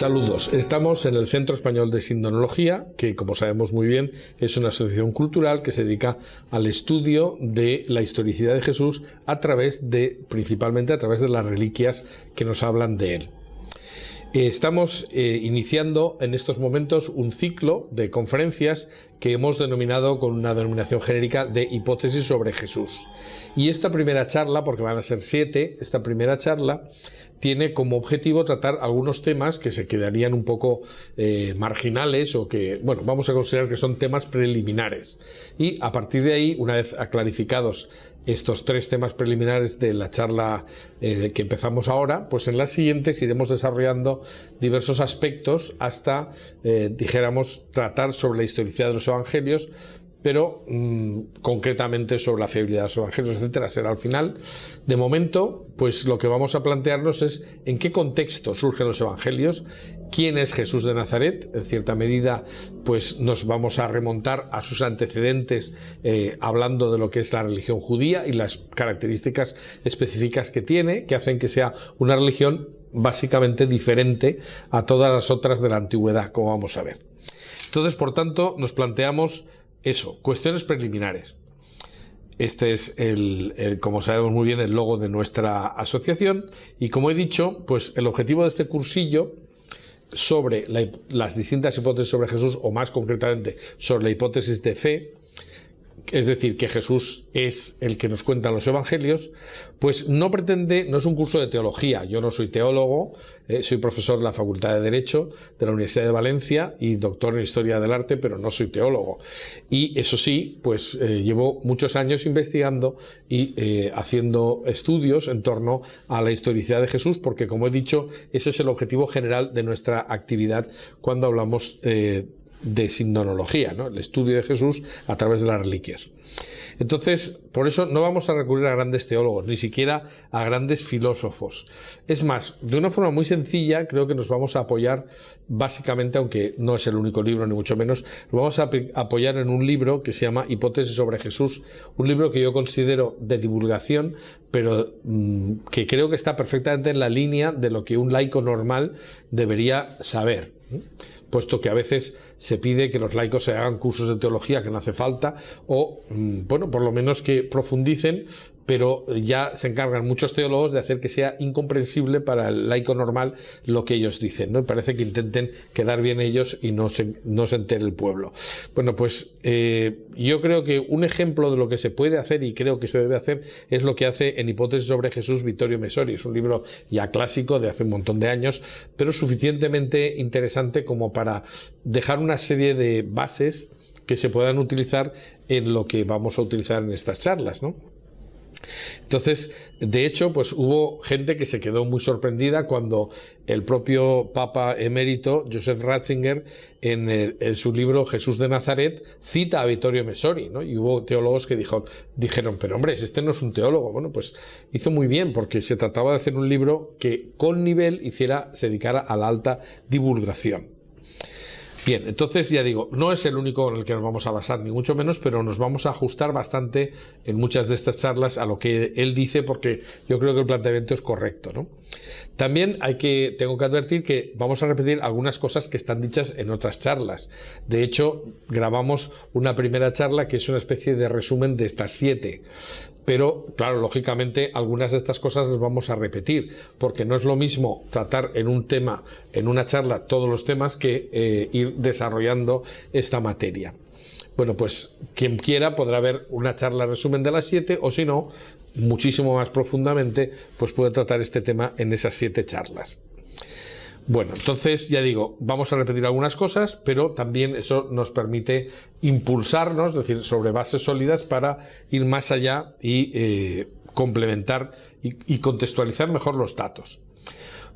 Saludos, estamos en el Centro Español de Sindonología, que como sabemos muy bien es una asociación cultural que se dedica al estudio de la historicidad de Jesús principalmente a través de las reliquias que nos hablan de él. Estamos iniciando en estos momentos un ciclo de conferencias que hemos denominado con una denominación genérica de hipótesis sobre Jesús. Y esta primera charla, porque van a ser 7, esta primera charla tiene como objetivo tratar algunos temas que se quedarían un poco marginales o que, bueno, vamos a considerar que son temas preliminares. Y a partir de ahí, una vez aclarificados estos 3 temas preliminares de la charla que empezamos ahora, pues en las siguientes iremos desarrollando diversos aspectos hasta, dijéramos, tratar sobre la historicidad de los evangelios, pero concretamente sobre la fiabilidad de los evangelios, etcétera, será al final. De momento, pues lo que vamos a plantearnos es en qué contexto surgen los evangelios, quién es Jesús de Nazaret. En cierta medida, pues nos vamos a remontar a sus antecedentes, hablando de lo que es la religión judía y las características específicas que tiene, que hacen que sea una religión básicamente diferente a todas las otras de la antigüedad, como vamos a ver. Entonces, por tanto, nos planteamos eso, cuestiones preliminares. Este es como sabemos muy bien, el logo de nuestra asociación, y como he dicho, pues el objetivo de este cursillo sobre las distintas hipótesis sobre Jesús, o más concretamente sobre la hipótesis de fe, es decir, que Jesús es el que nos cuentan los evangelios, pues no es un curso de teología. Yo no soy teólogo, soy profesor de la Facultad de Derecho de la Universidad de Valencia y doctor en Historia del Arte, pero no soy teólogo. Y eso sí, pues llevo muchos años investigando y haciendo estudios en torno a la historicidad de Jesús, porque como he dicho, ese es el objetivo general de nuestra actividad cuando hablamos de sindonología, ¿no? El estudio de Jesús a través de las reliquias. Entonces, por eso no vamos a recurrir a grandes teólogos, ni siquiera a grandes filósofos. Es más, de una forma muy sencilla, creo que nos vamos a apoyar básicamente, aunque no es el único libro, ni mucho menos, nos vamos a apoyar en un libro que se llama Hipótesis sobre Jesús, un libro que yo considero de divulgación, pero que creo que está perfectamente en la línea de lo que un laico normal debería saber, puesto que a veces se pide que los laicos se hagan cursos de teología, que no hace falta, o, bueno, por lo menos que profundicen, pero ya se encargan muchos teólogos de hacer que sea incomprensible para el laico normal lo que ellos dicen, ¿no? Y parece que intenten quedar bien ellos y no se entere el pueblo. Bueno, pues yo creo que un ejemplo de lo que se puede hacer y creo que se debe hacer es lo que hace en Hipótesis sobre Jesús Vittorio Messori. Es un libro ya clásico de hace un montón de años, pero suficientemente interesante como para dejar una serie de bases que se puedan utilizar en lo que vamos a utilizar en estas charlas, ¿no? Entonces, de hecho, pues hubo gente que se quedó muy sorprendida cuando el propio Papa emérito, Joseph Ratzinger, en su libro Jesús de Nazaret, cita a Vittorio Messori, ¿no? Y hubo teólogos que dijeron, pero hombre, este no es un teólogo. Bueno, pues hizo muy bien, porque se trataba de hacer un libro que con nivel se dedicara a la alta divulgación. Bien, entonces ya digo, no es el único en el que nos vamos a basar, ni mucho menos, pero nos vamos a ajustar bastante en muchas de estas charlas a lo que él dice, porque yo creo que el planteamiento es correcto, ¿no? También tengo que advertir que vamos a repetir algunas cosas que están dichas en otras charlas. De hecho, grabamos una primera charla que es una especie de resumen de estas 7. Pero, claro, lógicamente, algunas de estas cosas las vamos a repetir, porque no es lo mismo tratar en un tema, en una charla, todos los temas, que ir desarrollando esta materia. Bueno, pues quien quiera podrá ver una charla resumen de las 7, o si no, muchísimo más profundamente, pues puede tratar este tema en esas 7 charlas. Bueno, entonces ya digo, vamos a repetir algunas cosas, pero también eso nos permite impulsarnos, es decir, sobre bases sólidas para ir más allá y complementar y contextualizar mejor los datos.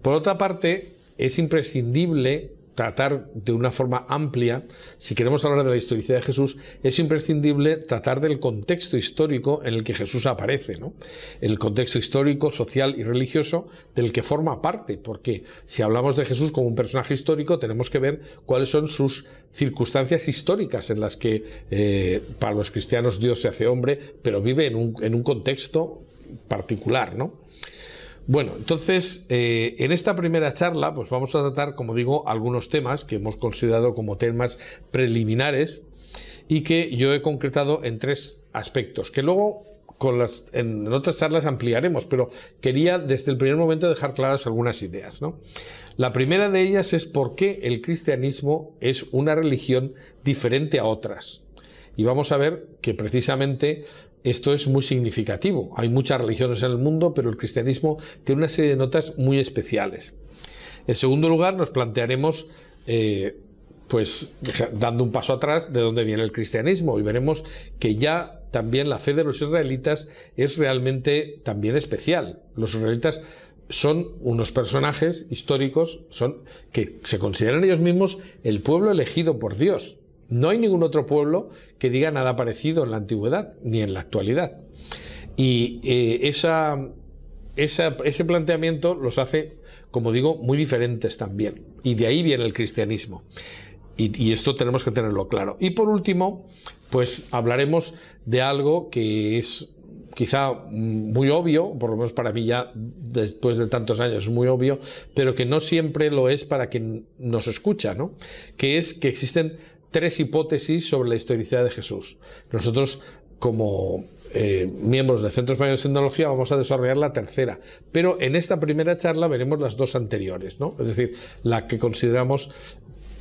Por otra parte, es imprescindible tratar de una forma amplia, si queremos hablar de la historicidad de Jesús, es imprescindible tratar del contexto histórico en el que Jesús aparece, ¿no? El contexto histórico, social y religioso del que forma parte, porque si hablamos de Jesús como un personaje histórico, tenemos que ver cuáles son sus circunstancias históricas en las que para los cristianos Dios se hace hombre, pero vive en un contexto particular, ¿no? Bueno, entonces, en esta primera charla, pues vamos a tratar, como digo, algunos temas que hemos considerado como temas preliminares y que yo he concretado en 3 aspectos, que luego en otras charlas ampliaremos, pero quería desde el primer momento dejar claras algunas ideas, ¿no? La primera de ellas es por qué el cristianismo es una religión diferente a otras. Y vamos a ver que precisamente esto es muy significativo. Hay muchas religiones en el mundo, pero el cristianismo tiene una serie de notas muy especiales. En segundo lugar, nos plantearemos, pues dando un paso atrás, de dónde viene el cristianismo, y veremos que ya también la fe de los israelitas es realmente también especial. Los israelitas son unos personajes históricos que se consideran ellos mismos el pueblo elegido por Dios. No hay ningún otro pueblo que diga nada parecido en la antigüedad ni en la actualidad. Y ese planteamiento los hace, como digo, muy diferentes también. Y de ahí viene el cristianismo. Y esto tenemos que tenerlo claro. Y por último, pues hablaremos de algo que es quizá muy obvio, por lo menos para mí ya después de tantos años es muy obvio, pero que no siempre lo es para quien nos escucha, ¿no? Que es que existen 3 hipótesis sobre la historicidad de Jesús. Nosotros, como miembros del Centro Español de Sindología, vamos a desarrollar la tercera, pero en esta primera charla veremos las 2 anteriores, ¿no? Es decir, la que consideramos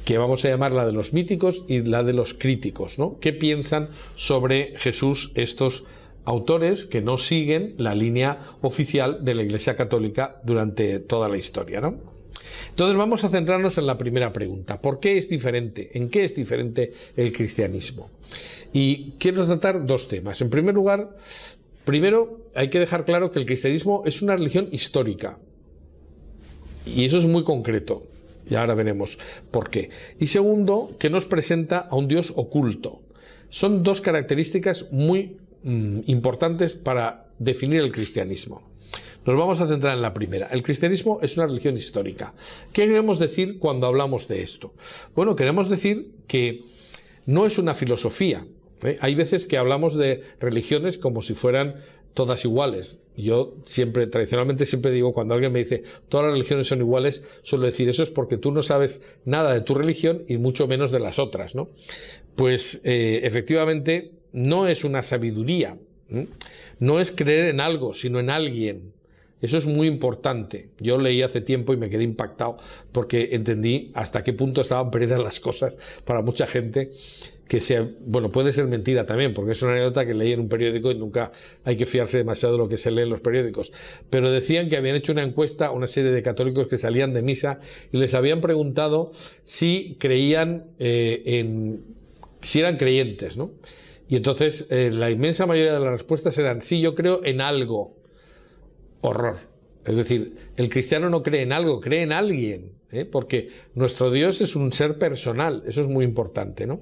que vamos a llamar la de los míticos y la de los críticos, ¿no? ¿Qué piensan sobre Jesús estos autores que no siguen la línea oficial de la Iglesia Católica durante toda la historia, ¿no? Entonces vamos a centrarnos en la primera pregunta. ¿Por qué es diferente? ¿En qué es diferente el cristianismo? Y quiero tratar 2 temas. En primer lugar, primero hay que dejar claro que el cristianismo es una religión histórica. Y eso es muy concreto. Y ahora veremos por qué. Y segundo, que nos presenta a un Dios oculto. Son 2 características muy importantes para definir el cristianismo. Nos vamos a centrar en la primera. El cristianismo es una religión histórica. ¿Qué queremos decir cuando hablamos de esto? Bueno, queremos decir que no es una filosofía. Hay veces que hablamos de religiones como si fueran todas iguales. Yo tradicionalmente siempre digo, cuando alguien me dice todas las religiones son iguales, suelo decir eso es porque tú no sabes nada de tu religión y mucho menos de las otras, ¿no? Pues efectivamente no es una sabiduría, no es creer en algo, sino en alguien. Eso es muy importante. Yo leí hace tiempo y me quedé impactado porque entendí hasta qué punto estaban perdidas las cosas para mucha gente. Bueno, puede ser mentira también, porque es una anécdota que leí en un periódico y nunca hay que fiarse demasiado de lo que se lee en los periódicos. Pero decían que habían hecho una encuesta a una serie de católicos que salían de misa y les habían preguntado si creían si eran creyentes, ¿no? Y entonces la inmensa mayoría de las respuestas eran sí, yo creo en algo. Horror. Es decir, el cristiano no cree en algo, cree en alguien, porque nuestro Dios es un ser personal, eso es muy importante, ¿no?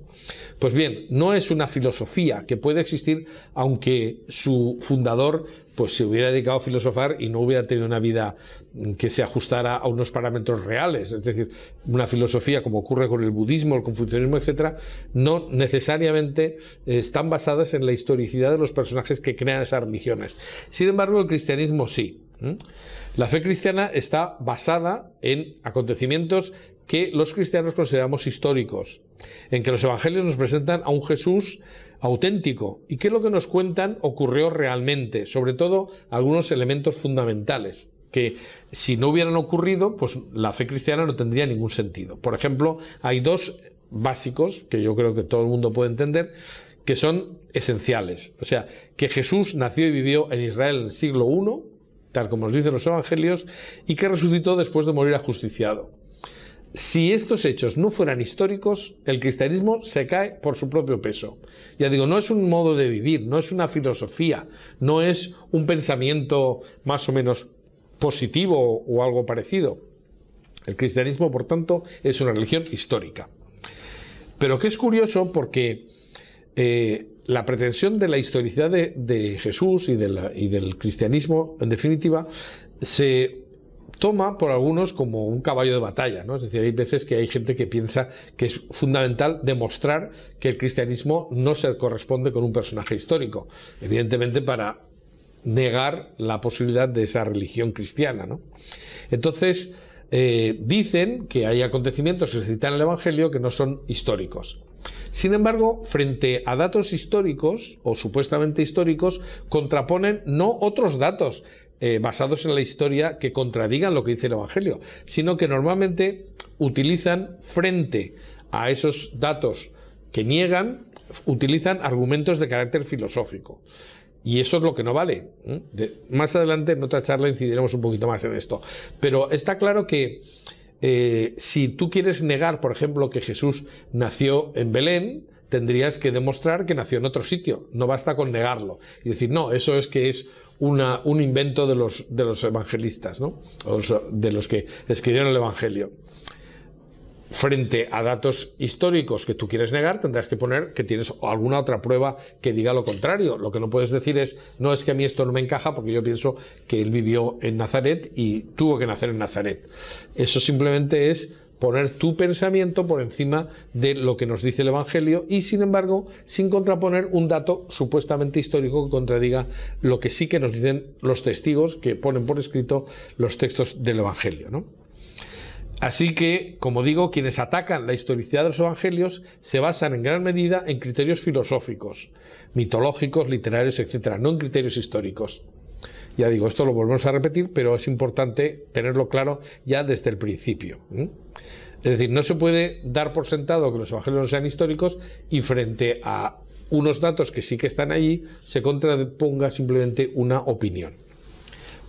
Pues bien, no es una filosofía que puede existir aunque su fundador pues se hubiera dedicado a filosofar y no hubiera tenido una vida que se ajustara a unos parámetros reales. Es decir, una filosofía como ocurre con el budismo, el confucianismo, etcétera, no necesariamente están basadas en la historicidad de los personajes que crean esas religiones. Sin embargo, el cristianismo sí. La fe cristiana está basada en acontecimientos que los cristianos consideramos históricos, en que los evangelios nos presentan a un Jesús auténtico y que lo que nos cuentan ocurrió realmente, sobre todo algunos elementos fundamentales que si no hubieran ocurrido, pues la fe cristiana no tendría ningún sentido. Por ejemplo, hay 2 básicos que yo creo que todo el mundo puede entender, que son esenciales. O sea, que Jesús nació y vivió en Israel en el siglo I, tal como nos dicen los evangelios, y que resucitó después de morir ajusticiado. Si estos hechos no fueran históricos, el cristianismo se cae por su propio peso. Ya digo, no es un modo de vivir, no es una filosofía, no es un pensamiento más o menos positivo o algo parecido. El cristianismo, por tanto, es una religión histórica. Pero que es curioso porque la pretensión de la historicidad de Jesús y del cristianismo, en definitiva, se toma por algunos como un caballo de batalla, ¿no? Es decir, hay veces que hay gente que piensa que es fundamental demostrar que el cristianismo no se corresponde con un personaje histórico. Evidentemente, para negar la posibilidad de esa religión cristiana, ¿no? Entonces, dicen que hay acontecimientos que se citan en el Evangelio que no son históricos. Sin embargo, frente a datos históricos o supuestamente históricos, contraponen no otros datos basados en la historia que contradigan lo que dice el Evangelio, sino que normalmente utilizan frente a esos datos que niegan, utilizan argumentos de carácter filosófico. Y eso es lo que no vale. Más adelante en otra charla incidiremos un poquito más en esto. Pero está claro que si tú quieres negar, por ejemplo, que Jesús nació en Belén, tendrías que demostrar que nació en otro sitio. No basta con negarlo y decir, no, eso es que es un invento de los evangelistas, ¿no? O de los que escribieron el Evangelio. Frente a datos históricos que tú quieres negar, tendrás que poner que tienes alguna otra prueba que diga lo contrario. Lo que no puedes decir es, no, es que a mí esto no me encaja porque yo pienso que él vivió en Nazaret y tuvo que nacer en Nazaret. Eso simplemente es poner tu pensamiento por encima de lo que nos dice el Evangelio y, sin embargo, sin contraponer un dato supuestamente histórico que contradiga lo que sí que nos dicen los testigos que ponen por escrito los textos del Evangelio, ¿no? Así que, como digo, quienes atacan la historicidad de los evangelios se basan en gran medida en criterios filosóficos, mitológicos, literarios, etcétera, no en criterios históricos. Ya digo, esto lo volvemos a repetir, pero es importante tenerlo claro ya desde el principio. Es decir, no se puede dar por sentado que los evangelios no sean históricos y frente a unos datos que sí que están allí se contraponga simplemente una opinión.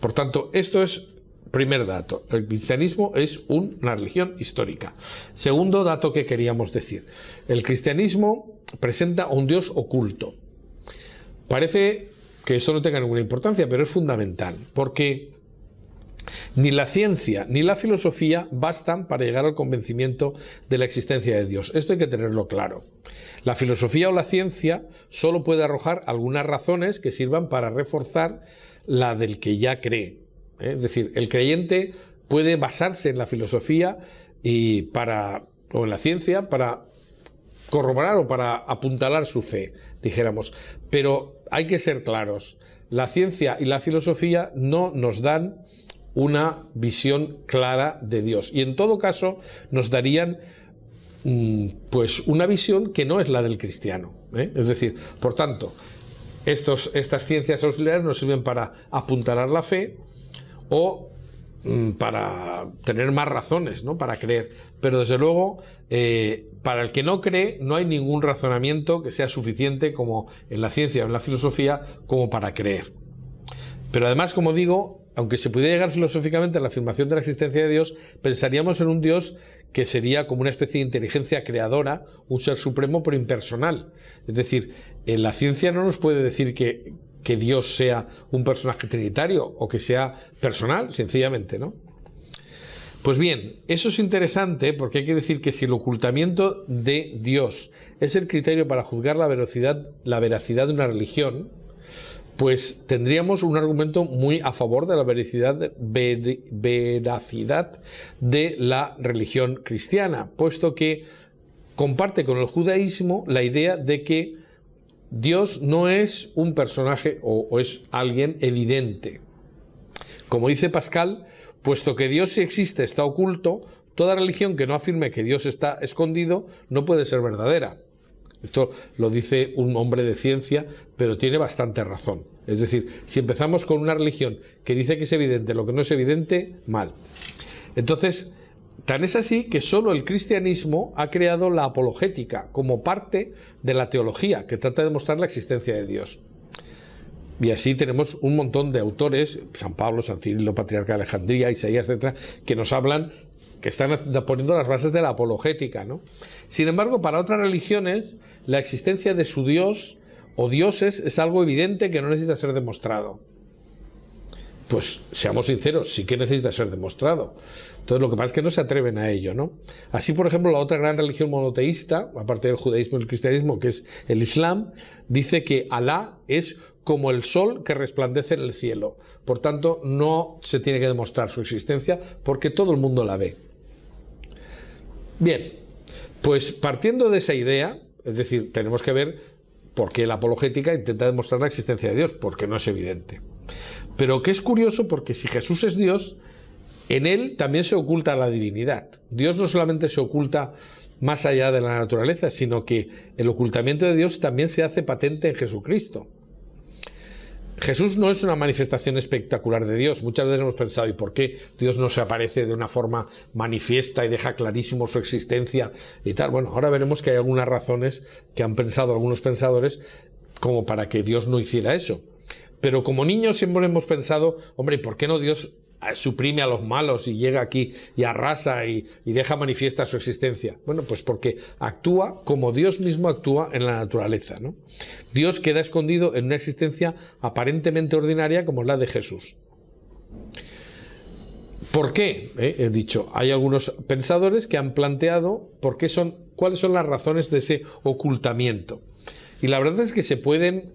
Por tanto, esto es primer dato, el cristianismo es una religión histórica. Segundo dato que queríamos decir, el cristianismo presenta a un Dios oculto. Parece que eso no tenga ninguna importancia, pero es fundamental, porque ni la ciencia ni la filosofía bastan para llegar al convencimiento de la existencia de Dios. Esto hay que tenerlo claro. La filosofía o la ciencia solo puede arrojar algunas razones que sirvan para reforzar la del que ya cree. Es decir, el creyente puede basarse en la filosofía o en la ciencia para corroborar o para apuntalar su fe, dijéramos. Pero hay que ser claros, la ciencia y la filosofía no nos dan una visión clara de Dios. Y en todo caso nos darían pues una visión que no es la del cristiano. Es decir, por tanto, estas ciencias auxiliares nos sirven para apuntalar la fe o para tener más razones, ¿no?, para creer. Pero desde luego, para el que no cree, no hay ningún razonamiento que sea suficiente como en la ciencia o en la filosofía como para creer. Pero además, como digo, aunque se pudiera llegar filosóficamente a la afirmación de la existencia de Dios, pensaríamos en un Dios que sería como una especie de inteligencia creadora, un ser supremo pero impersonal. Es decir, en la ciencia no nos puede decir que Dios sea un personaje trinitario o que sea personal, sencillamente, ¿no? Pues bien, eso es interesante porque hay que decir que si el ocultamiento de Dios es el criterio para juzgar la veracidad de una religión, pues tendríamos un argumento muy a favor de la veracidad de la religión cristiana, puesto que comparte con el judaísmo la idea de que Dios no es un personaje o es alguien evidente. Como dice Pascal, puesto que Dios sí existe, está oculto, toda religión que no afirme que Dios está escondido no puede ser verdadera. Esto lo dice un hombre de ciencia, pero tiene bastante razón. Es decir, si empezamos con una religión que dice que es evidente lo que no es evidente, mal. Entonces, tan es así que solo el cristianismo ha creado la apologética como parte de la teología que trata de demostrar la existencia de Dios. Y así tenemos un montón de autores, San Pablo, San Cirilo, Patriarca de Alejandría, Isaías, etcétera, que nos hablan, que están poniendo las bases de la apologética, ¿no? Sin embargo, para otras religiones, la existencia de su Dios o dioses es algo evidente que no necesita ser demostrado. Pues seamos sinceros, sí que necesita ser demostrado. Entonces lo que pasa es que no se atreven a ello, ¿no? Así, por ejemplo, la otra gran religión monoteísta, aparte del judaísmo y el cristianismo, que es el Islam, dice que Alá es como el sol que resplandece en el cielo. Por tanto, no se tiene que demostrar su existencia porque todo el mundo la ve. Bien, pues partiendo de esa idea, es decir, tenemos que ver por qué la apologética intenta demostrar la existencia de Dios, porque no es evidente. Pero que es curioso porque si Jesús es Dios, en él también se oculta la divinidad. Dios no solamente se oculta más allá de la naturaleza, sino que el ocultamiento de Dios también se hace patente en Jesucristo. Jesús no es una manifestación espectacular de Dios. Muchas veces hemos pensado, ¿y por qué Dios no se aparece de una forma manifiesta y deja clarísimo su existencia y tal? Bueno, ahora veremos que hay algunas razones que han pensado algunos pensadores como para que Dios no hiciera eso. Pero como niños siempre hemos pensado, hombre, ¿por qué no Dios suprime a los malos y llega aquí y arrasa y deja manifiesta su existencia? Bueno, pues porque actúa como Dios mismo actúa en la naturaleza, ¿no? Dios queda escondido en una existencia aparentemente ordinaria como la de Jesús. ¿Por qué? He dicho, hay algunos pensadores que han planteado cuáles son las razones de ese ocultamiento. Y la verdad es que se pueden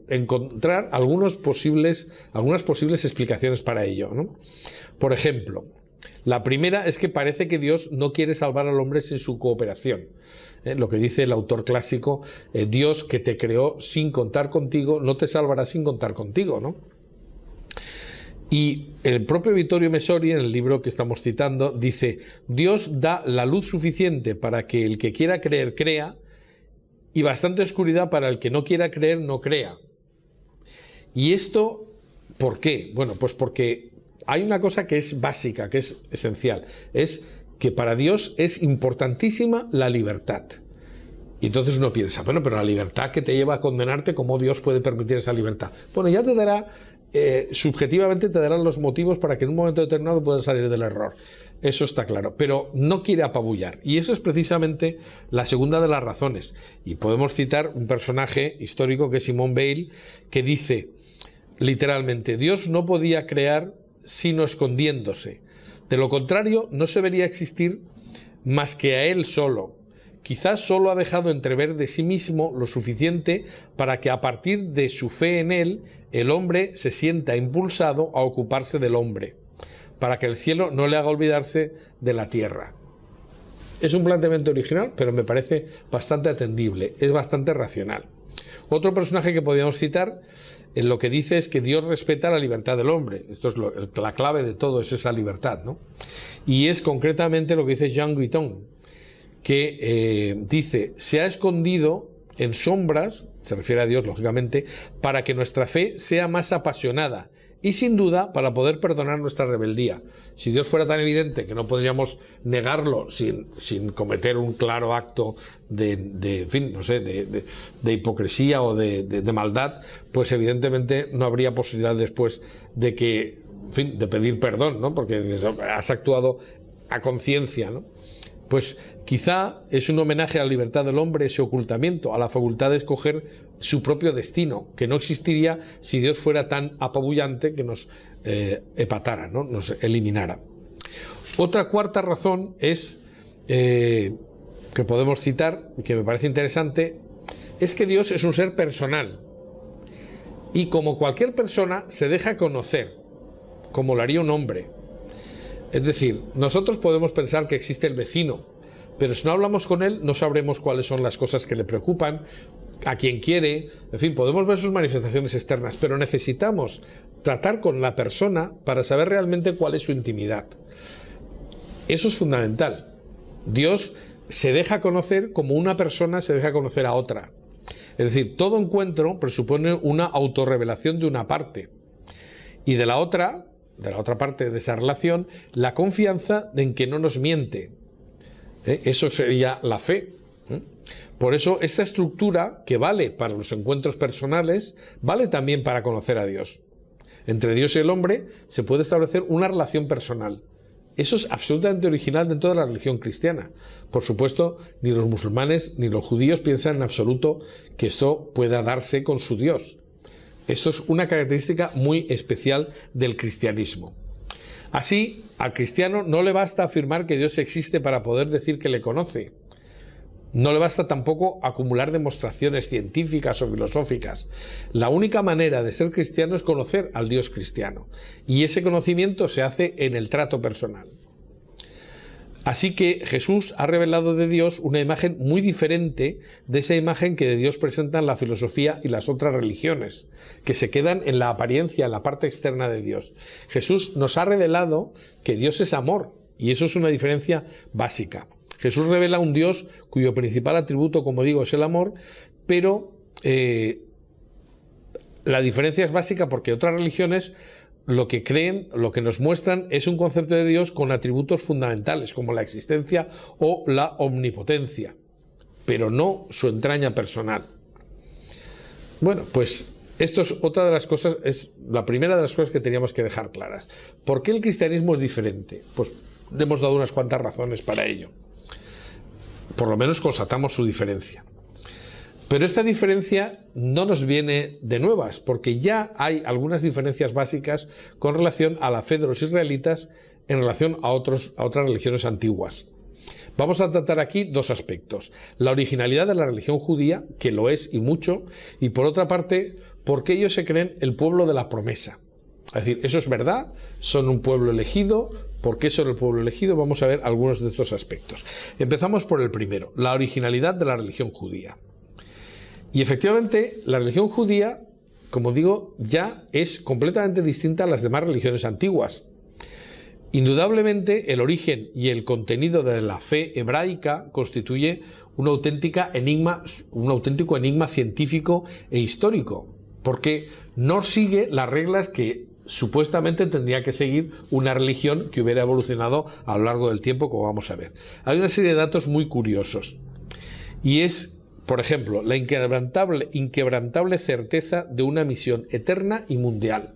encontrar algunas posibles explicaciones para ello, ¿no? Por ejemplo, la primera es que parece que Dios no quiere salvar al hombre sin su cooperación. Lo que dice el autor clásico, Dios que te creó sin contar contigo, no te salvará sin contar contigo, ¿no? Y el propio Vittorio Messori, en el libro que estamos citando, dice, Dios da la luz suficiente para que el que quiera creer, crea, y bastante oscuridad para el que no quiera creer, no crea. ¿Y esto por qué? Bueno, pues porque hay una cosa que es básica, que es esencial, es que para Dios es importantísima la libertad. Y entonces uno piensa, bueno, pero la libertad que te lleva a condenarte, ¿cómo Dios puede permitir esa libertad? Bueno, ya te dará, subjetivamente te darán los motivos para que en un momento determinado puedas salir del error. Eso está claro, pero no quiere apabullar. Y eso es precisamente la segunda de las razones. Y podemos citar un personaje histórico que es Simone Weil, que dice literalmente, Dios no podía crear sino escondiéndose. De lo contrario, no se vería existir más que a Él solo. Quizás solo ha dejado entrever de sí mismo lo suficiente para que a partir de su fe en Él, el hombre se sienta impulsado a ocuparse del hombre, para que el cielo no le haga olvidarse de la tierra. Es un planteamiento original, pero me parece bastante atendible, es bastante racional. Otro personaje que podríamos citar, en lo que dice es que Dios respeta la libertad del hombre. Esto es la clave de todo, es esa libertad, ¿no? Y es concretamente lo que dice Jean Guiton, que dice, se ha escondido en sombras, se refiere a Dios lógicamente, para que nuestra fe sea más apasionada y sin duda para poder perdonar nuestra rebeldía. Si Dios fuera tan evidente que no podríamos negarlo sin cometer un claro acto de hipocresía o de maldad, pues evidentemente no habría posibilidad después de de pedir perdón, ¿no? Porque has actuado a conciencia, ¿no? Pues quizá es un homenaje a la libertad del hombre, ese ocultamiento, a la facultad de escoger su propio destino, que no existiría si Dios fuera tan apabullante que nos epatara, ¿no? Nos eliminara. Otra cuarta razón es, que podemos citar, que me parece interesante, es que Dios es un ser personal y como cualquier persona se deja conocer, como lo haría un hombre. Es decir, nosotros podemos pensar que existe el vecino, pero si no hablamos con él no sabremos cuáles son las cosas que le preocupan, a quien quiere, en fin, podemos ver sus manifestaciones externas, pero necesitamos tratar con la persona para saber realmente cuál es su intimidad. Eso es fundamental. Dios se deja conocer como una persona se deja conocer a otra. Es decir, todo encuentro presupone una autorrevelación de una parte y de la otra parte de esa relación, la confianza en que no nos miente. Eso sería la fe. Por eso esta estructura que vale para los encuentros personales, vale también para conocer a Dios. Entre Dios y el hombre se puede establecer una relación personal. Eso es absolutamente original dentro de la religión cristiana. Por supuesto, ni los musulmanes ni los judíos piensan en absoluto que esto pueda darse con su Dios. Esto es una característica muy especial del cristianismo. Así, al cristiano no le basta afirmar que Dios existe para poder decir que le conoce. No le basta tampoco acumular demostraciones científicas o filosóficas. La única manera de ser cristiano es conocer al Dios cristiano. Y ese conocimiento se hace en el trato personal. Así que Jesús ha revelado de Dios una imagen muy diferente de esa imagen que de Dios presentan la filosofía y las otras religiones, que se quedan en la apariencia, en la parte externa de Dios. Jesús nos ha revelado que Dios es amor, y eso es una diferencia básica. Jesús revela un Dios cuyo principal atributo, como digo, es el amor, pero la diferencia es básica porque otras religiones lo que creen, lo que nos muestran es un concepto de Dios con atributos fundamentales como la existencia o la omnipotencia, pero no su entraña personal. Bueno, pues esto es otra de las cosas, es la primera de las cosas que teníamos que dejar claras. ¿Por qué el cristianismo es diferente? Pues le hemos dado unas cuantas razones para ello. Por lo menos constatamos su diferencia. Pero esta diferencia no nos viene de nuevas, porque ya hay algunas diferencias básicas con relación a la fe de los israelitas en relación a otras religiones antiguas. Vamos a tratar aquí dos aspectos. La originalidad de la religión judía, que lo es y mucho, y por otra parte, por qué ellos se creen el pueblo de la promesa. Es decir, ¿eso es verdad? ¿Son un pueblo elegido? ¿Por qué son el pueblo elegido? Vamos a ver algunos de estos aspectos. Empezamos por el primero, la originalidad de la religión judía. Y efectivamente, la religión judía, como digo, ya es completamente distinta a las demás religiones antiguas. Indudablemente, el origen y el contenido de la fe hebraica constituye un auténtico enigma científico e histórico, porque no sigue las reglas que supuestamente tendría que seguir una religión que hubiera evolucionado a lo largo del tiempo, como vamos a ver. Hay una serie de datos muy curiosos, y es, por ejemplo, la inquebrantable certeza de una misión eterna y mundial.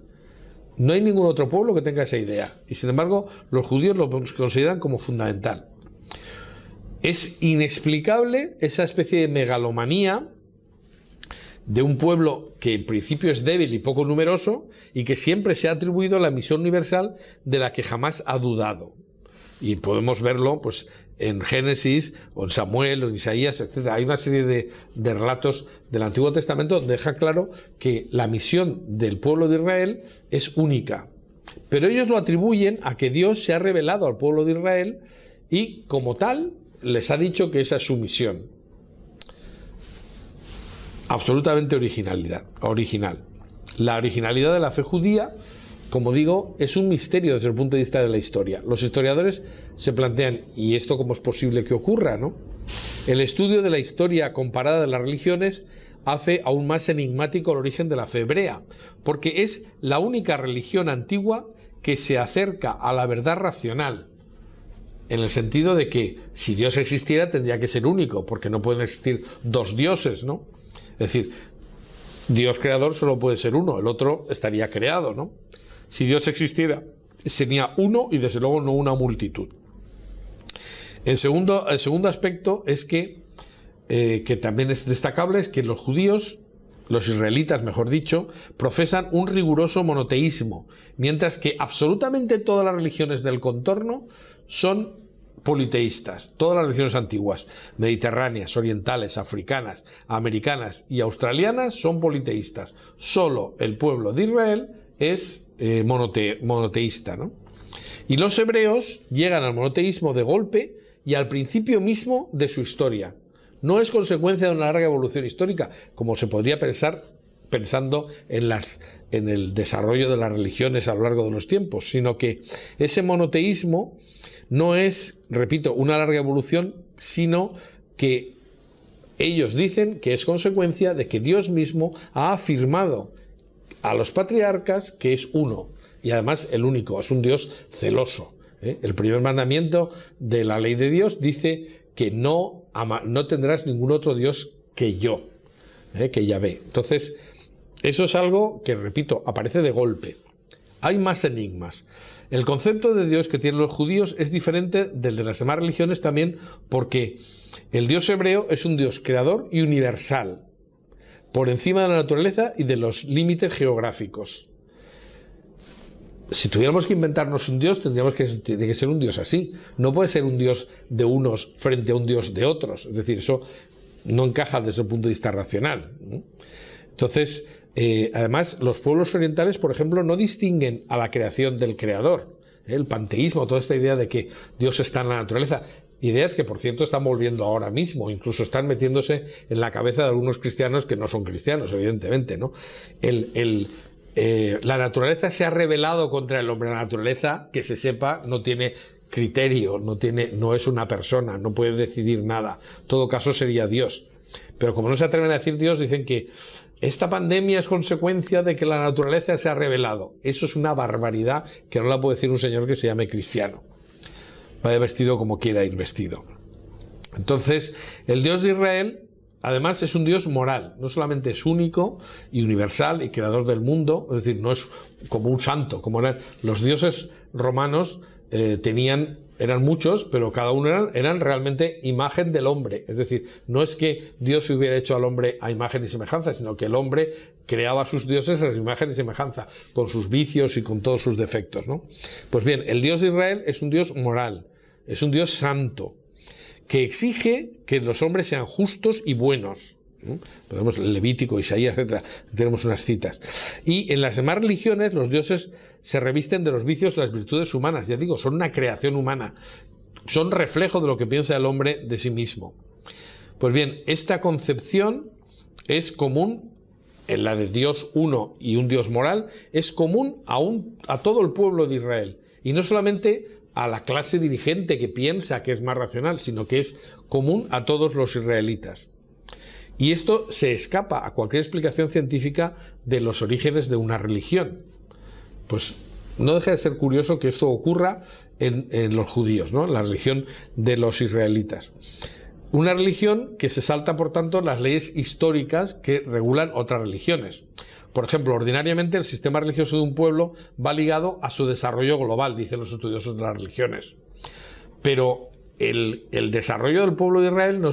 No hay ningún otro pueblo que tenga esa idea, y sin embargo los judíos lo consideran como fundamental. Es inexplicable esa especie de megalomanía de un pueblo que en principio es débil y poco numeroso y que siempre se ha atribuido la misión universal de la que jamás ha dudado. Y podemos verlo pues en Génesis, o en Samuel, o en Isaías, etc. Hay una serie de relatos del Antiguo Testamento donde deja claro que la misión del pueblo de Israel es única. Pero ellos lo atribuyen a que Dios se ha revelado al pueblo de Israel y, como tal, les ha dicho que esa es su misión. Absolutamente original. La originalidad de la fe judía, como digo, es un misterio desde el punto de vista de la historia. Los historiadores se plantean, ¿y esto cómo es posible que ocurra, no? El estudio de la historia comparada de las religiones hace aún más enigmático el origen de la fe hebrea, porque es la única religión antigua que se acerca a la verdad racional, en el sentido de que si Dios existiera tendría que ser único, porque no pueden existir dos dioses, ¿no? Es decir, Dios creador solo puede ser uno, el otro estaría creado, ¿no? Si Dios existiera, sería uno y desde luego no una multitud. El segundo aspecto es que también es destacable, es que los judíos, los israelitas mejor dicho, profesan un riguroso monoteísmo, mientras que absolutamente todas las religiones del contorno son politeístas. Todas las religiones antiguas, mediterráneas, orientales, africanas, americanas y australianas son politeístas. Solo el pueblo de Israel es monoteísta, ¿no? Y los hebreos llegan al monoteísmo de golpe y al principio mismo de su historia. No es consecuencia de una larga evolución histórica, como se podría pensar pensando en el desarrollo de las religiones a lo largo de los tiempos, sino que ese monoteísmo no es, repito, una larga evolución, sino que ellos dicen que es consecuencia de que Dios mismo ha afirmado a los patriarcas que es uno, y además el único, es un Dios celoso. El primer mandamiento de la ley de Dios dice que no tendrás ningún otro Dios que yo, que Yahvé. Entonces, eso es algo que, repito, aparece de golpe. Hay más enigmas. El concepto de Dios que tienen los judíos es diferente del de las demás religiones también porque el Dios hebreo es un Dios creador y universal, por encima de la naturaleza y de los límites geográficos. Si tuviéramos que inventarnos un Dios, tiene que ser un Dios así. No puede ser un Dios de unos frente a un Dios de otros. Es decir, eso no encaja desde el punto de vista racional. Entonces, además, los pueblos orientales, por ejemplo, no distinguen a la creación del creador. el panteísmo, toda esta idea de que Dios está en la naturaleza. Ideas que, por cierto, están volviendo ahora mismo, incluso están metiéndose en la cabeza de algunos cristianos que no son cristianos, evidentemente, ¿no? La naturaleza se ha rebelado contra el hombre. La naturaleza, que se sepa, no tiene criterio, no es una persona, no puede decidir nada. En todo caso sería Dios. Pero como no se atreven a decir Dios, dicen que esta pandemia es consecuencia de que la naturaleza se ha rebelado. Eso es una barbaridad que no la puede decir un señor que se llame cristiano. Vaya vestido como quiera ir vestido. Entonces, el Dios de Israel, además, es un Dios moral. No solamente es único y universal y creador del mundo, es decir, no es como un santo, como eran los dioses romanos. Eran muchos, pero cada uno eran realmente imagen del hombre. Es decir, no es que Dios se hubiera hecho al hombre a imagen y semejanza, sino que el hombre creaba a sus dioses a su imagen y semejanza, con sus vicios y con todos sus defectos, ¿no? Pues bien, el Dios de Israel es un Dios moral, es un Dios santo, que exige que los hombres sean justos y buenos. Tenemos Levítico, Isaías, etcétera, tenemos unas citas. Y en las demás religiones los dioses se revisten de los vicios y las virtudes humanas. Ya digo, son una creación humana, son reflejo de lo que piensa el hombre de sí mismo. Pues bien, esta concepción es común, en la de Dios uno y un Dios moral, es común a todo el pueblo de Israel. Y no solamente a la clase dirigente que piensa que es más racional, sino que es común a todos los israelitas. Y esto se escapa a cualquier explicación científica de los orígenes de una religión. Pues no deja de ser curioso que esto ocurra en los judíos, ¿no? La religión de los israelitas. Una religión que se salta, por tanto, las leyes históricas que regulan otras religiones. Por ejemplo, ordinariamente el sistema religioso de un pueblo va ligado a su desarrollo global, dicen los estudiosos de las religiones. Pero el desarrollo del pueblo de Israel no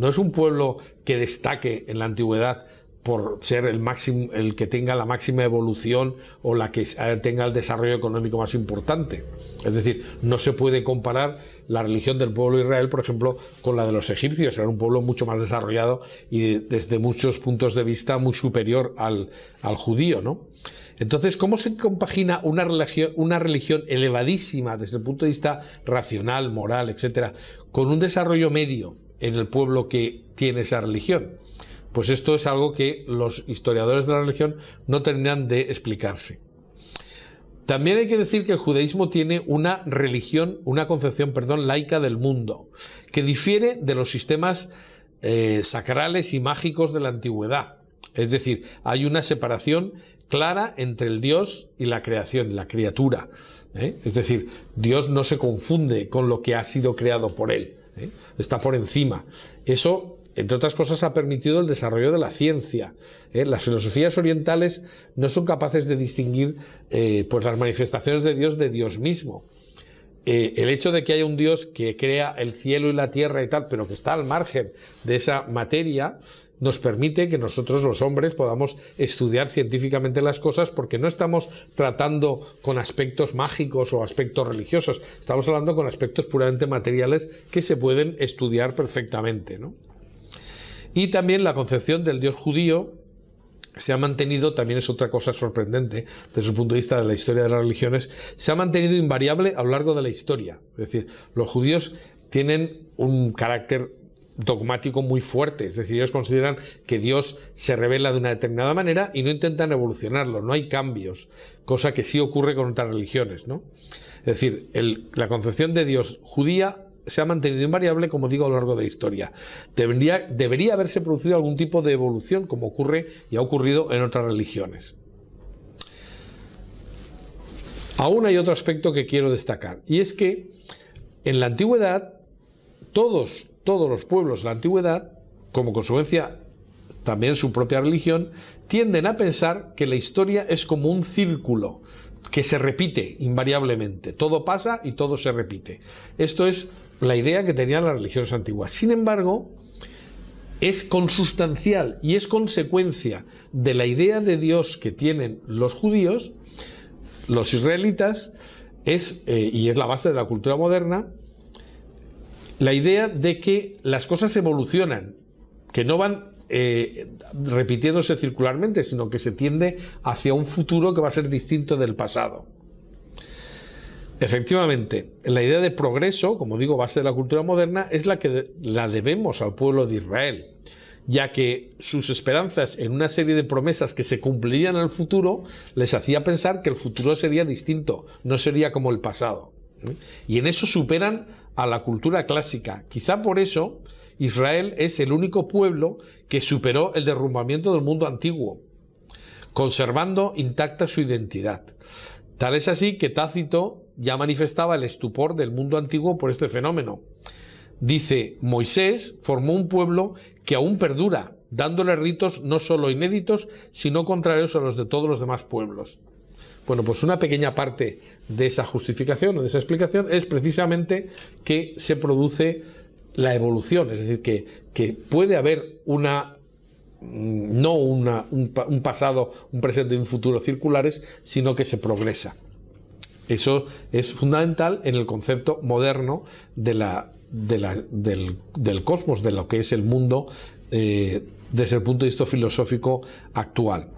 es un pueblo que destaque en la antigüedad por ser el que tenga la máxima evolución o la que tenga el desarrollo económico más importante. Es decir, no se puede comparar la religión del pueblo de Israel, por ejemplo, con la de los egipcios. Era un pueblo mucho más desarrollado y desde muchos puntos de vista muy superior al judío, ¿no? Entonces, ¿cómo se compagina una religión elevadísima desde el punto de vista racional, moral, etcétera, con un desarrollo medio en el pueblo que tiene esa religión? Pues esto es algo que los historiadores de la religión no terminan de explicarse. También hay que decir que el judaísmo tiene una concepción laica del mundo, que difiere de los sistemas sacrales y mágicos de la antigüedad. Es decir, hay una separación clara entre el Dios y la creación, la criatura. Es decir, Dios no se confunde con lo que ha sido creado por él. Está por encima. Eso, entre otras cosas, ha permitido el desarrollo de la ciencia. Las filosofías orientales no son capaces de distinguir pues las manifestaciones de Dios mismo. El hecho de que haya un Dios que crea el cielo y la tierra y tal, pero que está al margen de esa materia, nos permite que nosotros los hombres podamos estudiar científicamente las cosas, porque no estamos tratando con aspectos mágicos o aspectos religiosos, estamos hablando con aspectos puramente materiales que se pueden estudiar perfectamente, ¿no? Y también la concepción del Dios judío se ha mantenido, también es otra cosa sorprendente desde el punto de vista de la historia de las religiones, se ha mantenido invariable a lo largo de la historia. Es decir, los judíos tienen un carácter dogmático muy fuerte, es decir, ellos consideran que Dios se revela de una determinada manera y no intentan evolucionarlo, no hay cambios, cosa que sí ocurre con otras religiones, ¿no? Es decir, la concepción de Dios judía se ha mantenido invariable, como digo, a lo largo de la historia. Debería haberse producido algún tipo de evolución, como ocurre y ha ocurrido en otras religiones. Aún hay otro aspecto que quiero destacar, y es que en la antigüedad todos los pueblos de la antigüedad, como consecuencia también su propia religión, tienden a pensar que la historia es como un círculo que se repite invariablemente. Todo pasa y todo se repite. Esto es la idea que tenían las religiones antiguas. Sin embargo, es consustancial y es consecuencia de la idea de Dios que tienen los judíos, los israelitas, y es la base de la cultura moderna, la idea de que las cosas evolucionan, que no van repitiéndose circularmente, sino que se tiende hacia un futuro que va a ser distinto del pasado. Efectivamente, la idea de progreso, como digo, base de la cultura moderna, es la que la debemos al pueblo de Israel, ya que sus esperanzas en una serie de promesas que se cumplirían en el futuro les hacía pensar que el futuro sería distinto, no sería como el pasado. Y en eso superan a la cultura clásica. Quizá por eso Israel es el único pueblo que superó el derrumbamiento del mundo antiguo, conservando intacta su identidad. Tal es así que Tácito ya manifestaba el estupor del mundo antiguo por este fenómeno. Dice: Moisés formó un pueblo que aún perdura, dándole ritos no solo inéditos, sino contrarios a los de todos los demás pueblos. Bueno, pues una pequeña parte de esa justificación o de esa explicación es precisamente que se produce la evolución, es decir, que puede haber un pasado, un presente y un futuro circulares, sino que se progresa. Eso es fundamental en el concepto moderno del cosmos, de lo que es el mundo desde el punto de vista filosófico actual.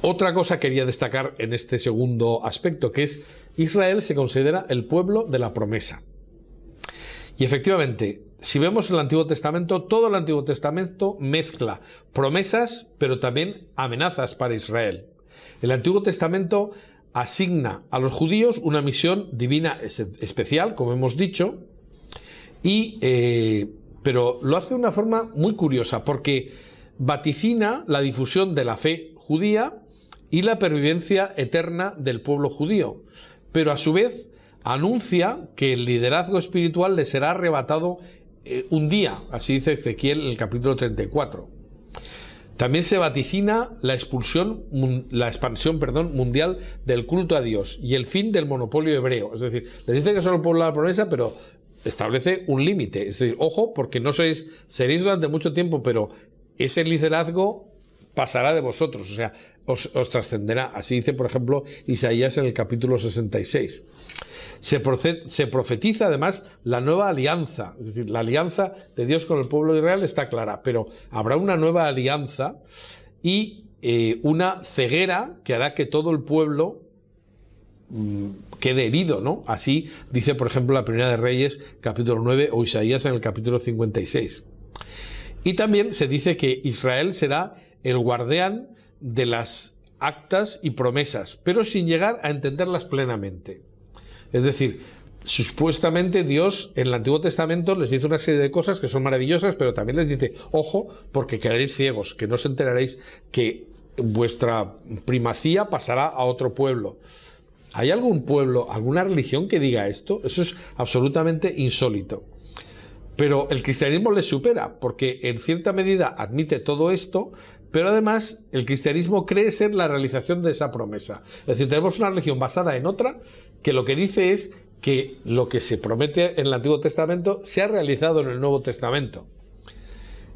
Otra cosa quería destacar en este segundo aspecto, que es Israel se considera el pueblo de la promesa. Y efectivamente, si vemos el Antiguo Testamento, todo el Antiguo Testamento mezcla promesas, pero también amenazas para Israel. El Antiguo Testamento asigna a los judíos una misión divina especial, como hemos dicho, pero lo hace de una forma muy curiosa, porque vaticina la difusión de la fe judía y la pervivencia eterna del pueblo judío, pero a su vez anuncia que el liderazgo espiritual le será arrebatado un día, así dice Ezequiel en el capítulo 34. También se vaticina la expansión mundial del culto a Dios y el fin del monopolio hebreo. Es decir, les dice que son el pueblo de la promesa, pero establece un límite. Es decir, ojo, porque no seréis durante mucho tiempo, pero ese liderazgo pasará de vosotros, o sea, os trascenderá. Así dice, por ejemplo, Isaías en el capítulo 66. Se profetiza además la nueva alianza, es decir, la alianza de Dios con el pueblo de Israel está clara, pero habrá una nueva alianza y una ceguera que hará que todo el pueblo quede herido, ¿no? Así dice, por ejemplo, la Primera de Reyes, capítulo 9, o Isaías en el capítulo 56. Y también se dice que Israel será el guardián de las actas y promesas, pero sin llegar a entenderlas plenamente. Es decir, supuestamente Dios en el Antiguo Testamento les dice una serie de cosas que son maravillosas, pero también les dice: ojo, porque quedaréis ciegos, que no os enteraréis que vuestra primacía pasará a otro pueblo. ¿Hay algún pueblo, alguna religión que diga esto? Eso es absolutamente insólito. Pero el cristianismo le supera, porque en cierta medida admite todo esto, pero además el cristianismo cree ser la realización de esa promesa. Es decir, tenemos una religión basada en otra que lo que dice es que lo que se promete en el Antiguo Testamento se ha realizado en el Nuevo Testamento.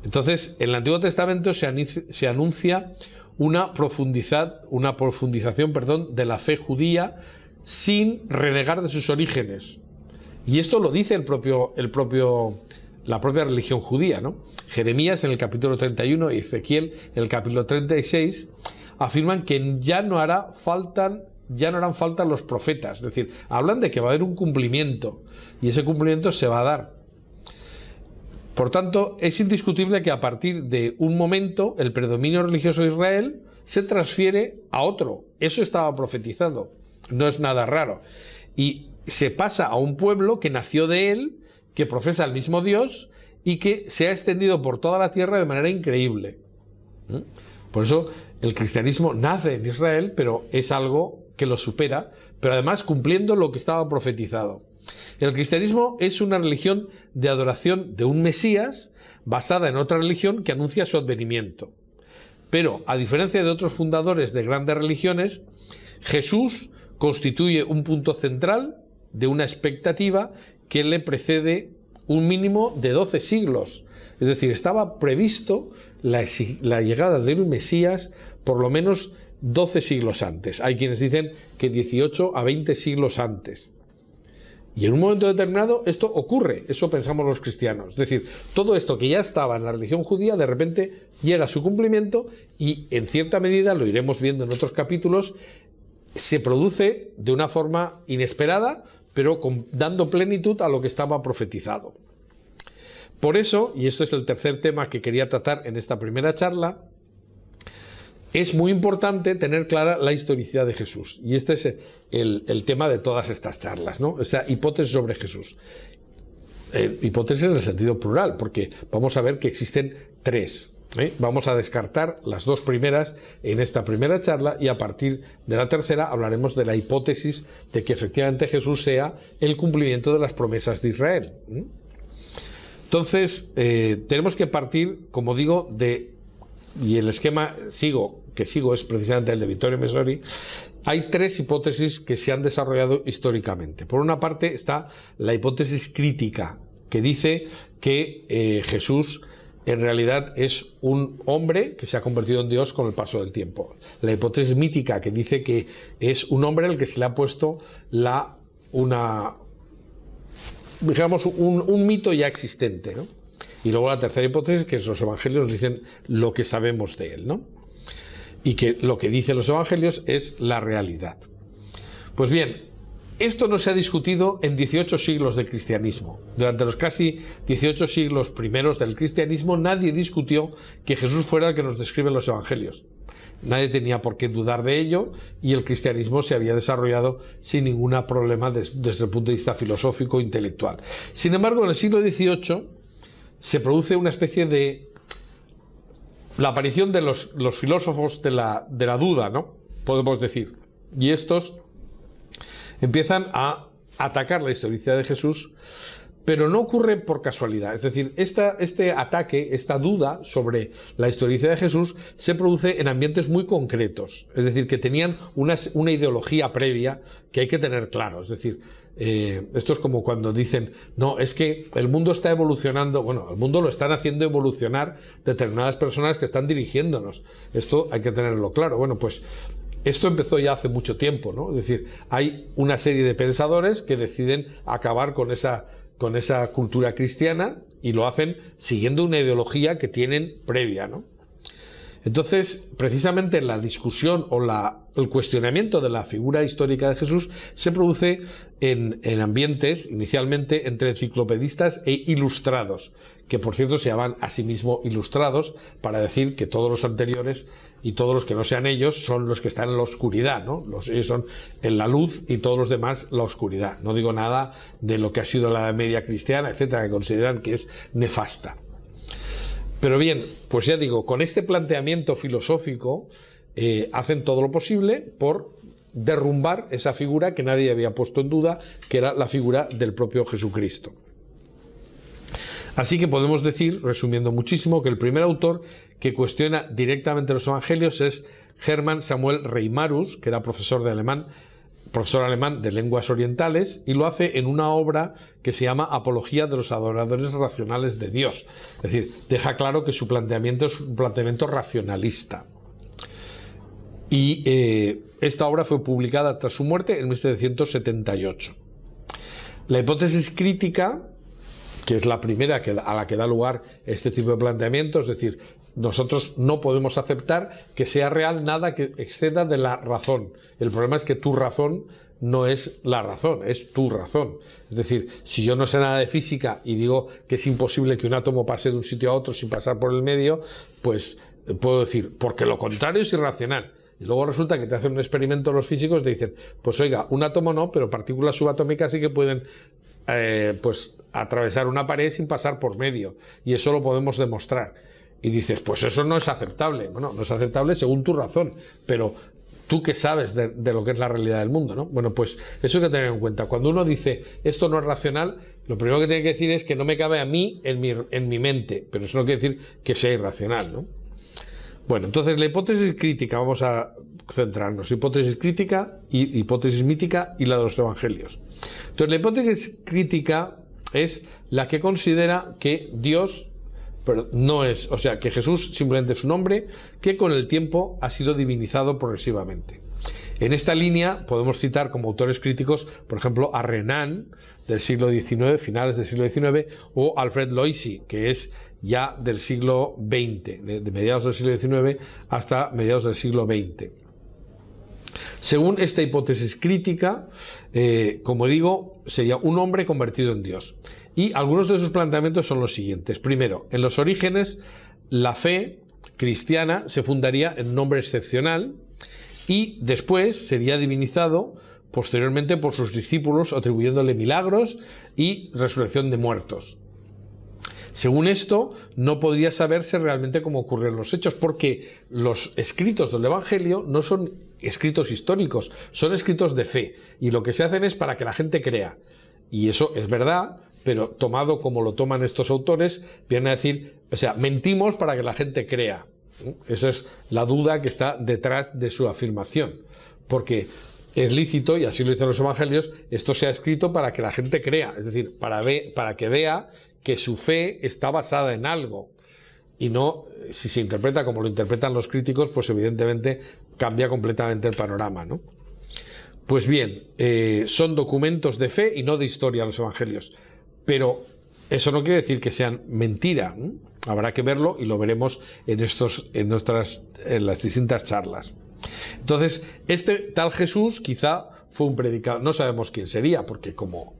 Entonces, en el Antiguo Testamento se anuncia una profundización de la fe judía sin renegar de sus orígenes. Y esto lo dice la propia religión judía, ¿no? Jeremías en el capítulo 31 y Ezequiel en el capítulo 36 afirman que ya no harán falta los profetas. Es decir, hablan de que va a haber un cumplimiento y ese cumplimiento se va a dar. Por tanto, es indiscutible que a partir de un momento el predominio religioso de Israel se transfiere a otro. Eso estaba profetizado, no es nada raro. Y se pasa a un pueblo que nació de él, que profesa el mismo Dios y que se ha extendido por toda la tierra de manera increíble. Por eso el cristianismo nace en Israel, pero es algo que lo supera, pero además cumpliendo lo que estaba profetizado. El cristianismo es una religión de adoración de un Mesías basada en otra religión que anuncia su advenimiento. Pero, a diferencia de otros fundadores de grandes religiones, Jesús constituye un punto central de una expectativa que le precede un mínimo de 12 siglos. Es decir, estaba previsto la llegada de un Mesías por lo menos 12 siglos antes. Hay quienes dicen que 18 a 20 siglos antes. Y en un momento determinado esto ocurre, eso pensamos los cristianos. Es decir, todo esto que ya estaba en la religión judía, de repente llega a su cumplimiento y en cierta medida, lo iremos viendo en otros capítulos, se produce de una forma inesperada, pero dando plenitud a lo que estaba profetizado. Por eso, y esto es el tercer tema que quería tratar en esta primera charla, es muy importante tener clara la historicidad de Jesús. Y este es el tema de todas estas charlas, ¿no? O sea, hipótesis sobre Jesús. Hipótesis en el sentido plural, porque vamos a ver que existen tres. Vamos a descartar las dos primeras en esta primera charla y a partir de la tercera hablaremos de la hipótesis de que efectivamente Jesús sea el cumplimiento de las promesas de Israel. Entonces, tenemos que partir, como digo, y el esquema que sigo es precisamente el de Vittorio Messori. Hay tres hipótesis que se han desarrollado históricamente. Por una parte está la hipótesis crítica, que dice que Jesús en realidad es un hombre que se ha convertido en Dios con el paso del tiempo. La hipótesis mítica, que dice que es un hombre al que se le ha puesto un mito ya existente, ¿no? Y luego la tercera hipótesis, que los evangelios dicen lo que sabemos de él, ¿no? Y que lo que dicen los evangelios es la realidad. Pues bien, esto no se ha discutido en 18 siglos de cristianismo. Durante los casi 18 siglos primeros del cristianismo, nadie discutió que Jesús fuera el que nos describen los evangelios. Nadie tenía por qué dudar de ello y el cristianismo se había desarrollado sin ningún problema desde el punto de vista filosófico e intelectual. Sin embargo, en el siglo XVIII se produce una especie de la aparición de los filósofos de la duda, ¿no? Podemos decir. Y estos empiezan a atacar la historicidad de Jesús, pero no ocurre por casualidad. Es decir, este ataque, esta duda sobre la historicidad de Jesús se produce en ambientes muy concretos. Es decir, que tenían una ideología previa que hay que tener claro. Es decir, esto es como cuando dicen, no, es que el mundo está evolucionando. Bueno, el mundo lo están haciendo evolucionar determinadas personas que están dirigiéndonos. Esto hay que tenerlo claro. Bueno, pues esto empezó ya hace mucho tiempo, ¿no? Es decir, hay una serie de pensadores que deciden acabar con esa cultura cristiana y lo hacen siguiendo una ideología que tienen previa, ¿no? Entonces, precisamente la discusión o el cuestionamiento de la figura histórica de Jesús se produce en ambientes, inicialmente, entre enciclopedistas e ilustrados, que por cierto se llaman a sí mismos ilustrados, para decir que todos los anteriores y todos los que no sean ellos son los que están en la oscuridad, ¿no? Ellos son en la luz y todos los demás la oscuridad. No digo nada de lo que ha sido la Edad Media cristiana, etcétera, que consideran que es nefasta. Pero bien, pues ya digo, con este planteamiento filosófico hacen todo lo posible por derrumbar esa figura que nadie había puesto en duda, que era la figura del propio Jesucristo. Así que podemos decir, resumiendo muchísimo, que el primer autor que cuestiona directamente los evangelios es Hermann Samuel Reimarus, que era profesor alemán de lenguas orientales, y lo hace en una obra que se llama Apología de los adoradores racionales de Dios. Es decir, deja claro que su planteamiento es un planteamiento racionalista. Y esta obra fue publicada tras su muerte en 1778. La hipótesis crítica, que es la primera a la que da lugar este tipo de planteamiento, es decir, nosotros no podemos aceptar que sea real nada que exceda de la razón. El problema es que tu razón no es la razón, es tu razón. Es decir, si yo no sé nada de física y digo que es imposible que un átomo pase de un sitio a otro sin pasar por el medio, pues puedo decir, porque lo contrario es irracional. Y luego resulta que te hacen un experimento los físicos y te dicen, pues oiga, un átomo no, pero partículas subatómicas sí que pueden pues atravesar una pared sin pasar por medio. Y eso lo podemos demostrar. Y dices, pues eso no es aceptable. Bueno, no es aceptable según tu razón, pero tú qué sabes de lo que es la realidad del mundo, ¿no? Bueno, pues eso hay que tener en cuenta. Cuando uno dice, esto no es racional, lo primero que tiene que decir es que no me cabe a mí en mi mente, pero eso no quiere decir que sea irracional, ¿no? Bueno, entonces la hipótesis crítica, vamos a centrarnos, hipótesis crítica, hipótesis mítica y la de los evangelios. Entonces la hipótesis crítica es la que considera que Dios no es, o sea, que Jesús simplemente es un hombre que con el tiempo ha sido divinizado progresivamente. En esta línea podemos citar como autores críticos, por ejemplo, a Renan del siglo XIX, finales del siglo XIX, o Alfred Loisy, que es ya del siglo XX, de mediados del siglo XIX hasta mediados del siglo XX. Según esta hipótesis crítica, como digo, sería un hombre convertido en Dios. Y algunos de sus planteamientos son los siguientes. Primero, en los orígenes, la fe cristiana se fundaría en un hombre excepcional y después sería divinizado posteriormente por sus discípulos, atribuyéndole milagros y resurrección de muertos. Según esto, no podría saberse realmente cómo ocurrieron los hechos, porque los escritos del Evangelio no son escritos históricos, son escritos de fe, y lo que se hacen es para que la gente crea. Y eso es verdad, pero tomado como lo toman estos autores, viene a decir, o sea, mentimos para que la gente crea. Esa es la duda que está detrás de su afirmación, porque es lícito, y así lo dicen los evangelios, esto se ha escrito para que la gente crea, es decir, para que vea que su fe está basada en algo, y no, si se interpreta como lo interpretan los críticos, pues evidentemente cambia completamente el panorama, ¿no? Pues bien, son documentos de fe y no de historia los evangelios, pero eso no quiere decir que sean mentira, ¿no? Habrá que verlo y lo veremos en las distintas charlas. Entonces, este tal Jesús quizá fue un predicador, no sabemos quién sería, porque como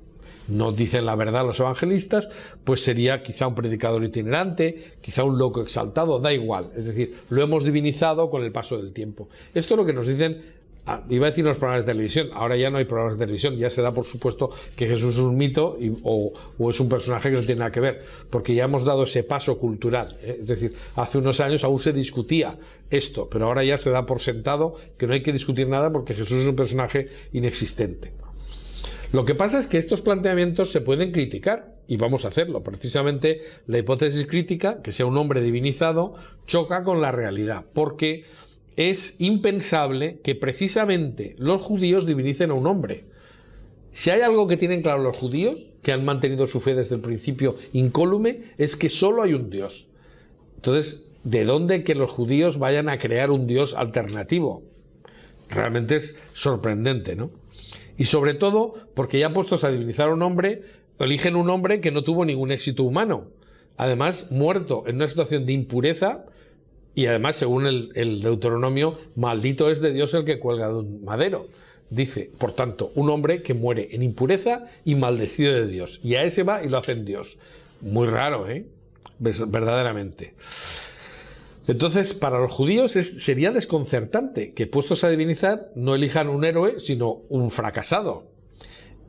no dicen la verdad los evangelistas, pues sería quizá un predicador itinerante, quizá un loco exaltado, da igual, es decir, lo hemos divinizado con el paso del tiempo. Esto es lo que nos dicen. Iba a decir los programas de televisión, ahora ya no hay programas de televisión, ya se da por supuesto que Jesús es un mito o es un personaje que no tiene nada que ver, porque ya hemos dado ese paso cultural, es decir, hace unos años aún se discutía esto, pero ahora ya se da por sentado que no hay que discutir nada porque Jesús es un personaje inexistente. Lo que pasa es que estos planteamientos se pueden criticar, y vamos a hacerlo. Precisamente la hipótesis crítica, que sea un hombre divinizado, choca con la realidad, porque es impensable que precisamente los judíos divinicen a un hombre. Si hay algo que tienen claro los judíos, que han mantenido su fe desde el principio incólume, es que solo hay un Dios. Entonces, ¿de dónde que los judíos vayan a crear un Dios alternativo? Realmente es sorprendente, ¿no? Y sobre todo, porque ya puestos a divinizar a un hombre, eligen un hombre que no tuvo ningún éxito humano. Además, muerto en una situación de impureza. Y además, según el Deuteronomio, maldito es de Dios el que cuelga de un madero. Dice, por tanto, un hombre que muere en impureza y maldecido de Dios. Y a ese va y lo hacen Dios. Muy raro, ¿eh? Verdaderamente. Entonces, para los judíos sería desconcertante que, puestos a divinizar, no elijan un héroe, sino un fracasado.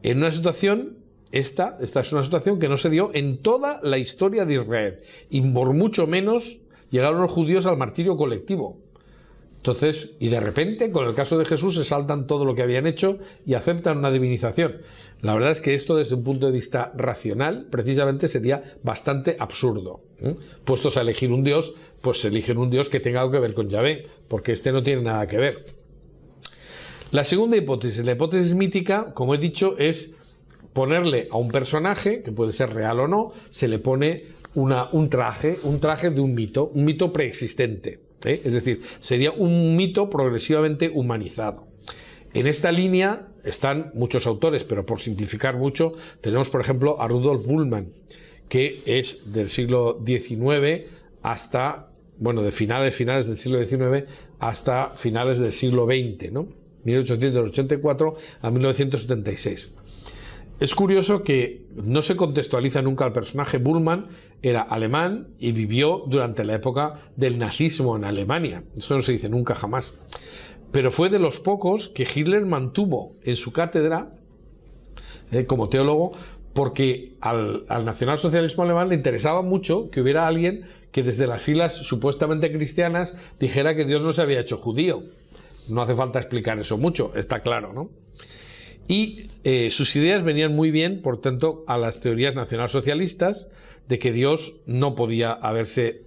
En una situación, esta es una situación que no se dio en toda la historia de Israel. Y por mucho menos llegaron los judíos al martirio colectivo. Entonces, y de repente, con el caso de Jesús, se saltan todo lo que habían hecho y aceptan una divinización. La verdad es que esto, desde un punto de vista racional, precisamente sería bastante absurdo. Puestos a elegir un Dios, pues se eligen un Dios que tenga algo que ver con Yahvé, porque este no tiene nada que ver. La segunda hipótesis, la hipótesis mítica, como he dicho, es ponerle a un personaje, que puede ser real o no, se le pone un traje de un mito preexistente, ¿eh? Es decir, sería un mito progresivamente humanizado. En esta línea están muchos autores, pero por simplificar mucho, tenemos por ejemplo a Rudolf Bultmann, que es del siglo XIX hasta, bueno, de finales del siglo XIX hasta finales del siglo XX, ¿no? 1884 a 1976. Es curioso que no se contextualiza nunca al personaje. Bultmann era alemán y vivió durante la época del nazismo en Alemania. Eso no se dice nunca, jamás. Pero fue de los pocos que Hitler mantuvo en su cátedra como teólogo, porque al nacionalsocialismo alemán le interesaba mucho que hubiera alguien que desde las filas supuestamente cristianas dijera que Dios no se había hecho judío. No hace falta explicar eso mucho, está claro, ¿no? Y sus ideas venían muy bien, por tanto, a las teorías nacionalsocialistas de que Dios no podía haberse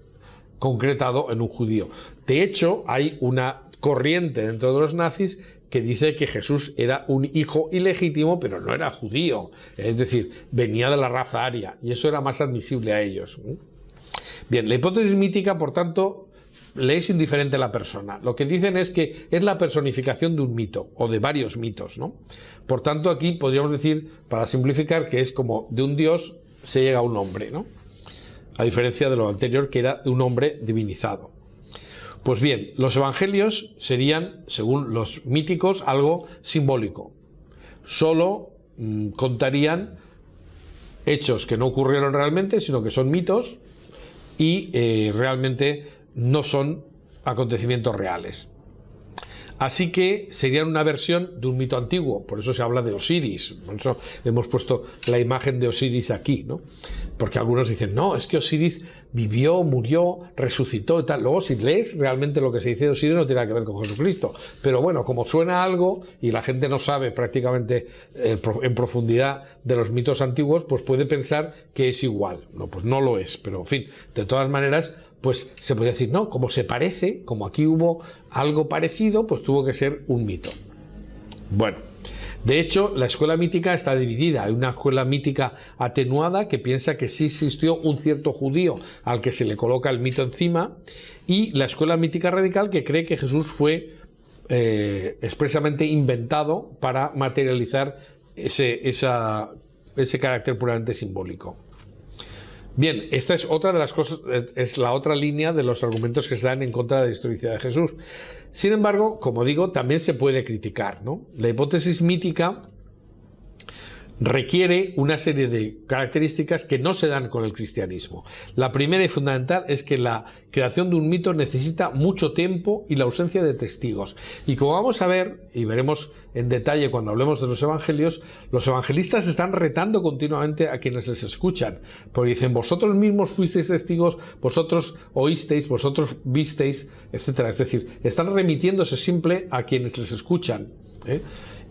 concretado en un judío. De hecho, hay una corriente dentro de los nazis que dice que Jesús era un hijo ilegítimo, pero no era judío. Es decir, venía de la raza aria, y eso era más admisible a ellos. Bien, la hipótesis mítica, por tanto, le es indiferente a la persona. Lo que dicen es que es la personificación de un mito, o de varios mitos, ¿no? Por tanto, aquí podríamos decir, para simplificar, que es como de un dios se llega a un hombre, ¿no? A diferencia de lo anterior, que era de un hombre divinizado. Pues bien, los evangelios serían, según los míticos, algo simbólico. Solo contarían hechos que no ocurrieron realmente, sino que son mitos y realmente no son acontecimientos reales. Así que serían una versión de un mito antiguo, por eso se habla de Osiris, por eso hemos puesto la imagen de Osiris aquí, ¿no? Porque algunos dicen, no, es que Osiris vivió, murió, resucitó y tal. Luego, si lees realmente lo que se dice de Osiris, no tiene nada que ver con Jesucristo. Pero bueno, como suena algo y la gente no sabe prácticamente en profundidad de los mitos antiguos, pues puede pensar que es igual. No, pues no lo es, pero en fin, de todas maneras, pues se podría decir, no, como se parece, como aquí hubo algo parecido, pues tuvo que ser un mito. Bueno, de hecho, la escuela mítica está dividida. Hay una escuela mítica atenuada que piensa que sí existió un cierto judío al que se le coloca el mito encima, y la escuela mítica radical que cree que Jesús fue expresamente inventado para materializar ese carácter puramente simbólico. Bien, esta es otra de las cosas, es la otra línea de los argumentos que se dan en contra de la historicidad de Jesús. Sin embargo, como digo, también se puede criticar, ¿no? La hipótesis mítica requiere una serie de características que no se dan con el cristianismo. La primera y fundamental es que la creación de un mito necesita mucho tiempo y la ausencia de testigos. Y como vamos a ver, y veremos en detalle cuando hablemos de los evangelios, los evangelistas están retando continuamente a quienes les escuchan, porque dicen, vosotros mismos fuisteis testigos, vosotros oísteis, vosotros visteis, etc. Es decir, están remitiéndose siempre a quienes les escuchan, ¿eh?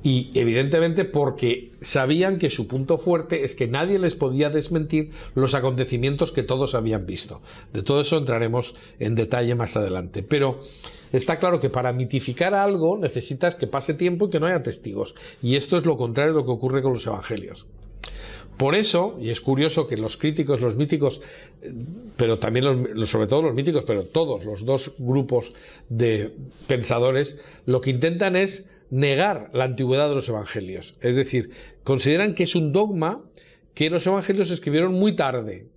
Y evidentemente porque sabían que su punto fuerte es que nadie les podía desmentir los acontecimientos que todos habían visto. De todo eso entraremos en detalle más adelante. Pero está claro que para mitificar algo necesitas que pase tiempo y que no haya testigos. Y esto es lo contrario de lo que ocurre con los evangelios. Por eso, y es curioso que los críticos, los míticos, pero también sobre todo los míticos, pero todos los dos grupos de pensadores, lo que intentan es negar la antigüedad de los evangelios. Es decir, consideran que es un dogma que los evangelios se escribieron muy tarde,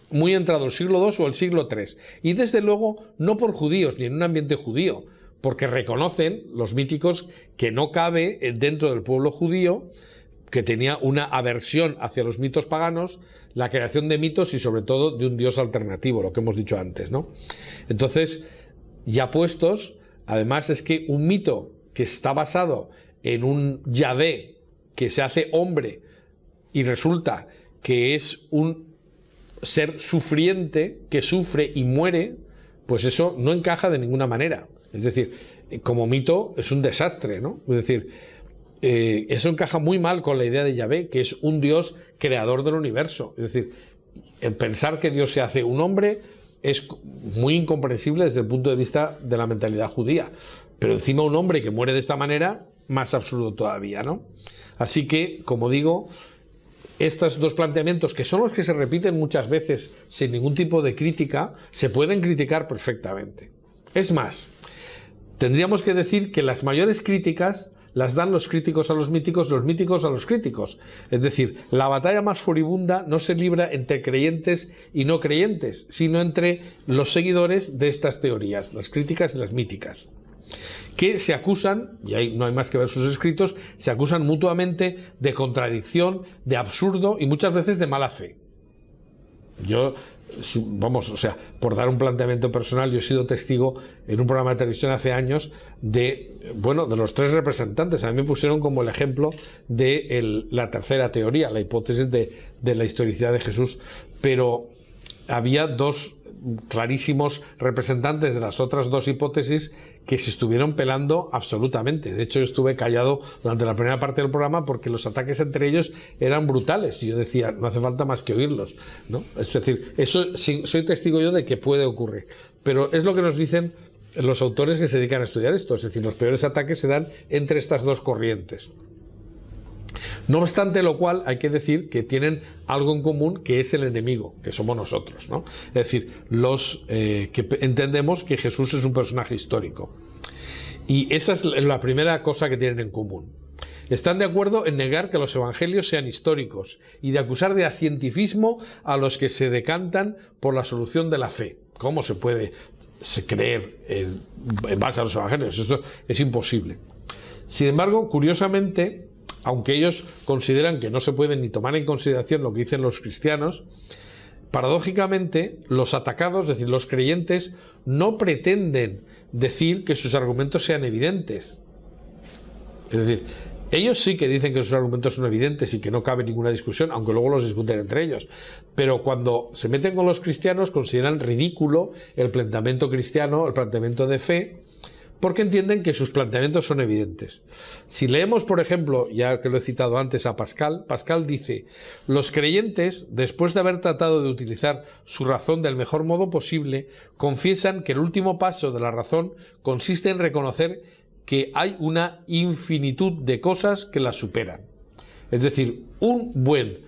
muy entrado el siglo II o el siglo III, y desde luego no por judíos ni en un ambiente judío, porque reconocen los míticos que no cabe dentro del pueblo judío, que tenía una aversión hacia los mitos paganos, la creación de mitos y sobre todo de un dios alternativo, lo que hemos dicho antes, ¿no? Entonces, ya puestos, además es que un mito que está basado en un Yahvé que se hace hombre y resulta que es un ser sufriente que sufre y muere, pues eso no encaja de ninguna manera. Es decir, como mito es un desastre, ¿no? Es decir, eso encaja muy mal con la idea de Yahvé, que es un Dios creador del universo. Es decir, el pensar que Dios se hace un hombre es muy incomprensible desde el punto de vista de la mentalidad judía. Pero encima un hombre que muere de esta manera, más absurdo todavía, ¿no? Así que, como digo, estos dos planteamientos, que son los que se repiten muchas veces sin ningún tipo de crítica, se pueden criticar perfectamente. Es más, tendríamos que decir que las mayores críticas las dan los críticos a los míticos a los críticos. Es decir, la batalla más furibunda no se libra entre creyentes y no creyentes, sino entre los seguidores de estas teorías, las críticas y las míticas, que se acusan, y ahí no hay más que ver sus escritos, se acusan mutuamente de contradicción, de absurdo y muchas veces de mala fe. Yo, vamos, o sea, por dar un planteamiento personal, yo he sido testigo en un programa de televisión hace años de los tres representantes. A mí me pusieron como el ejemplo de la tercera teoría, la hipótesis de la historicidad de Jesús, pero había dos clarísimos representantes de las otras dos hipótesis que se estuvieron pelando absolutamente. De hecho, yo estuve callado durante la primera parte del programa porque los ataques entre ellos eran brutales y yo decía, no hace falta más que oírlos, ¿no? Es decir, eso soy testigo yo de que puede ocurrir, pero es lo que nos dicen los autores que se dedican a estudiar esto. Es decir, los peores ataques se dan entre estas dos corrientes. No obstante lo cual, hay que decir que tienen algo en común, que es el enemigo, que somos nosotros, ¿no? Es decir, los que entendemos que Jesús es un personaje histórico. Y esa es la primera cosa que tienen en común. Están de acuerdo en negar que los evangelios sean históricos y de acusar de acientifismo a los que se decantan por la solución de la fe. ¿Cómo se puede creer en base a los evangelios. Esto es imposible. Sin embargo, curiosamente, aunque ellos consideran que no se pueden ni tomar en consideración lo que dicen los cristianos, paradójicamente los atacados, es decir, los creyentes, no pretenden decir que sus argumentos sean evidentes. Es decir, ellos sí que dicen que sus argumentos son evidentes y que no cabe ninguna discusión, aunque luego los discuten entre ellos. Pero cuando se meten con los cristianos consideran ridículo el planteamiento cristiano, el planteamiento de fe, porque entienden que sus planteamientos son evidentes. Si leemos, por ejemplo, ya que lo he citado antes a Pascal, Pascal dice: los creyentes, después de haber tratado de utilizar su razón del mejor modo posible, confiesan que el último paso de la razón consiste en reconocer que hay una infinitud de cosas que la superan. Es decir, un buen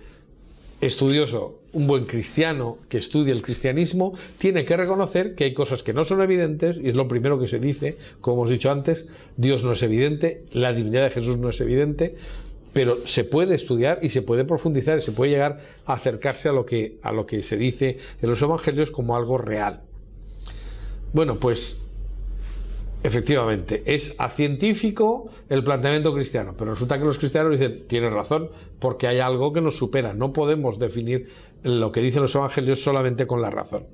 estudioso, un buen cristiano que estudie el cristianismo, tiene que reconocer que hay cosas que no son evidentes, y es lo primero que se dice, como hemos dicho antes: Dios no es evidente, la divinidad de Jesús no es evidente, pero se puede estudiar y se puede profundizar y se puede llegar a acercarse a lo que se dice en los evangelios como algo real. Bueno, pues efectivamente, es acientífico el planteamiento cristiano, pero resulta que los cristianos dicen: tienen razón, porque hay algo que nos supera. No podemos definir lo que dicen los evangelios solamente con la razón.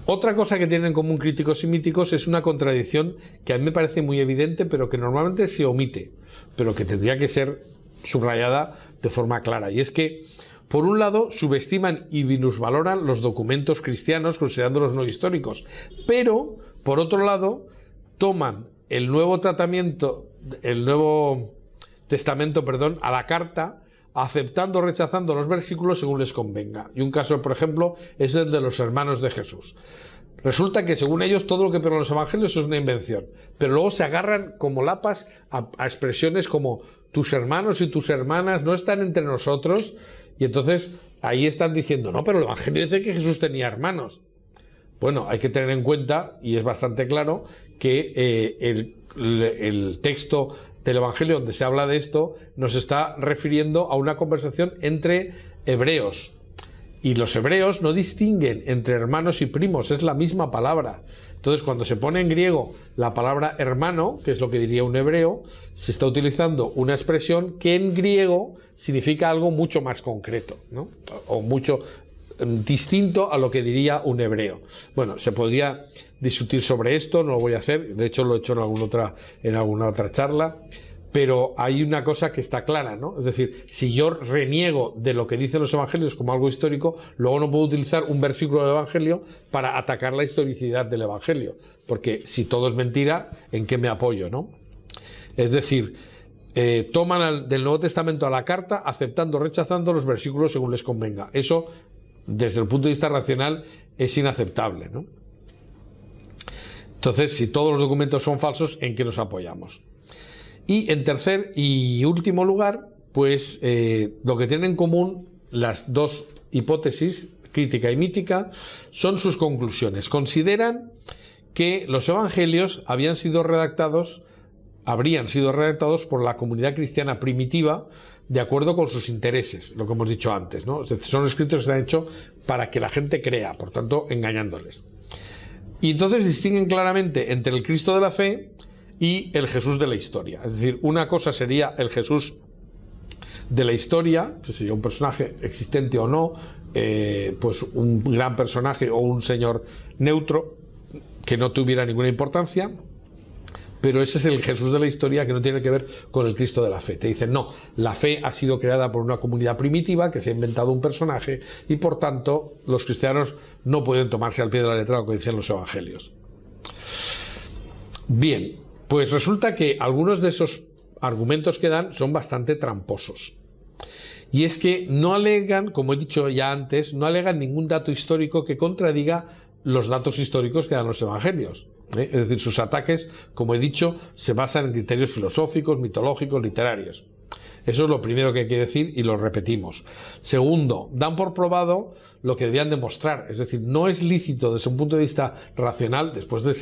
Otra cosa que tienen en común críticos y míticos es una contradicción que a mí me parece muy evidente, pero que normalmente se omite, pero que tendría que ser subrayada de forma clara. Y es que, por un lado, subestiman y minusvaloran los documentos cristianos considerándolos no históricos, pero, por otro lado, toman el Nuevo Testamento, a la carta, aceptando o rechazando los versículos según les convenga. Y un caso, por ejemplo, es el de los hermanos de Jesús. Resulta que, según ellos, todo lo que ponen los evangelios es una invención, pero luego se agarran como lapas a expresiones como: tus hermanos y tus hermanas no están entre nosotros, y entonces ahí están diciendo: no, pero el evangelio dice que Jesús tenía hermanos. Bueno, hay que tener en cuenta, y es bastante claro, que el texto del Evangelio donde se habla de esto nos está refiriendo a una conversación entre hebreos. Y los hebreos no distinguen entre hermanos y primos, es la misma palabra. Entonces, cuando se pone en griego la palabra hermano, que es lo que diría un hebreo, se está utilizando una expresión que en griego significa algo mucho más concreto, ¿no? O mucho distinto a lo que diría un hebreo. Bueno, se podría discutir sobre esto, no lo voy a hacer, de hecho lo he hecho en alguna otra charla, pero hay una cosa que está clara, ¿no? Es decir, si yo reniego de lo que dicen los evangelios como algo histórico, luego no puedo utilizar un versículo del evangelio para atacar la historicidad del evangelio, porque si todo es mentira, ¿en qué me apoyo, no? Es decir, toman del Nuevo Testamento a la carta, aceptando o rechazando los versículos según les convenga. Eso, desde el punto de vista racional, es inaceptable, ¿no? Entonces, si todos los documentos son falsos, ¿en qué nos apoyamos? Y en tercer y último lugar, pues lo que tienen en común las dos hipótesis, crítica y mítica, son sus conclusiones. Consideran que los evangelios habrían sido redactados por la comunidad cristiana primitiva de acuerdo con sus intereses, lo que hemos dicho antes, ¿no? Es decir, son escritos que se han hecho para que la gente crea, por tanto, engañándoles. Y entonces distinguen claramente entre el Cristo de la fe y el Jesús de la historia. Es decir, una cosa sería el Jesús de la historia, que sería un personaje existente o no, pues un gran personaje o un señor neutro que no tuviera ninguna importancia. Pero ese es el Jesús de la historia que no tiene que ver con el Cristo de la fe. Te dicen: no, la fe ha sido creada por una comunidad primitiva que se ha inventado un personaje y por tanto los cristianos no pueden tomarse al pie de la letra lo que dicen los evangelios. Bien, pues resulta que algunos de esos argumentos que dan son bastante tramposos. Y es que no alegan, como he dicho ya antes, no alegan ningún dato histórico que contradiga los datos históricos que dan los evangelios. Es decir, sus ataques, como he dicho, se basan en criterios filosóficos, mitológicos, literarios. Eso es lo primero que hay que decir y lo repetimos. Segundo, dan por probado lo que debían demostrar. Es decir, no es lícito desde un punto de vista racional, después de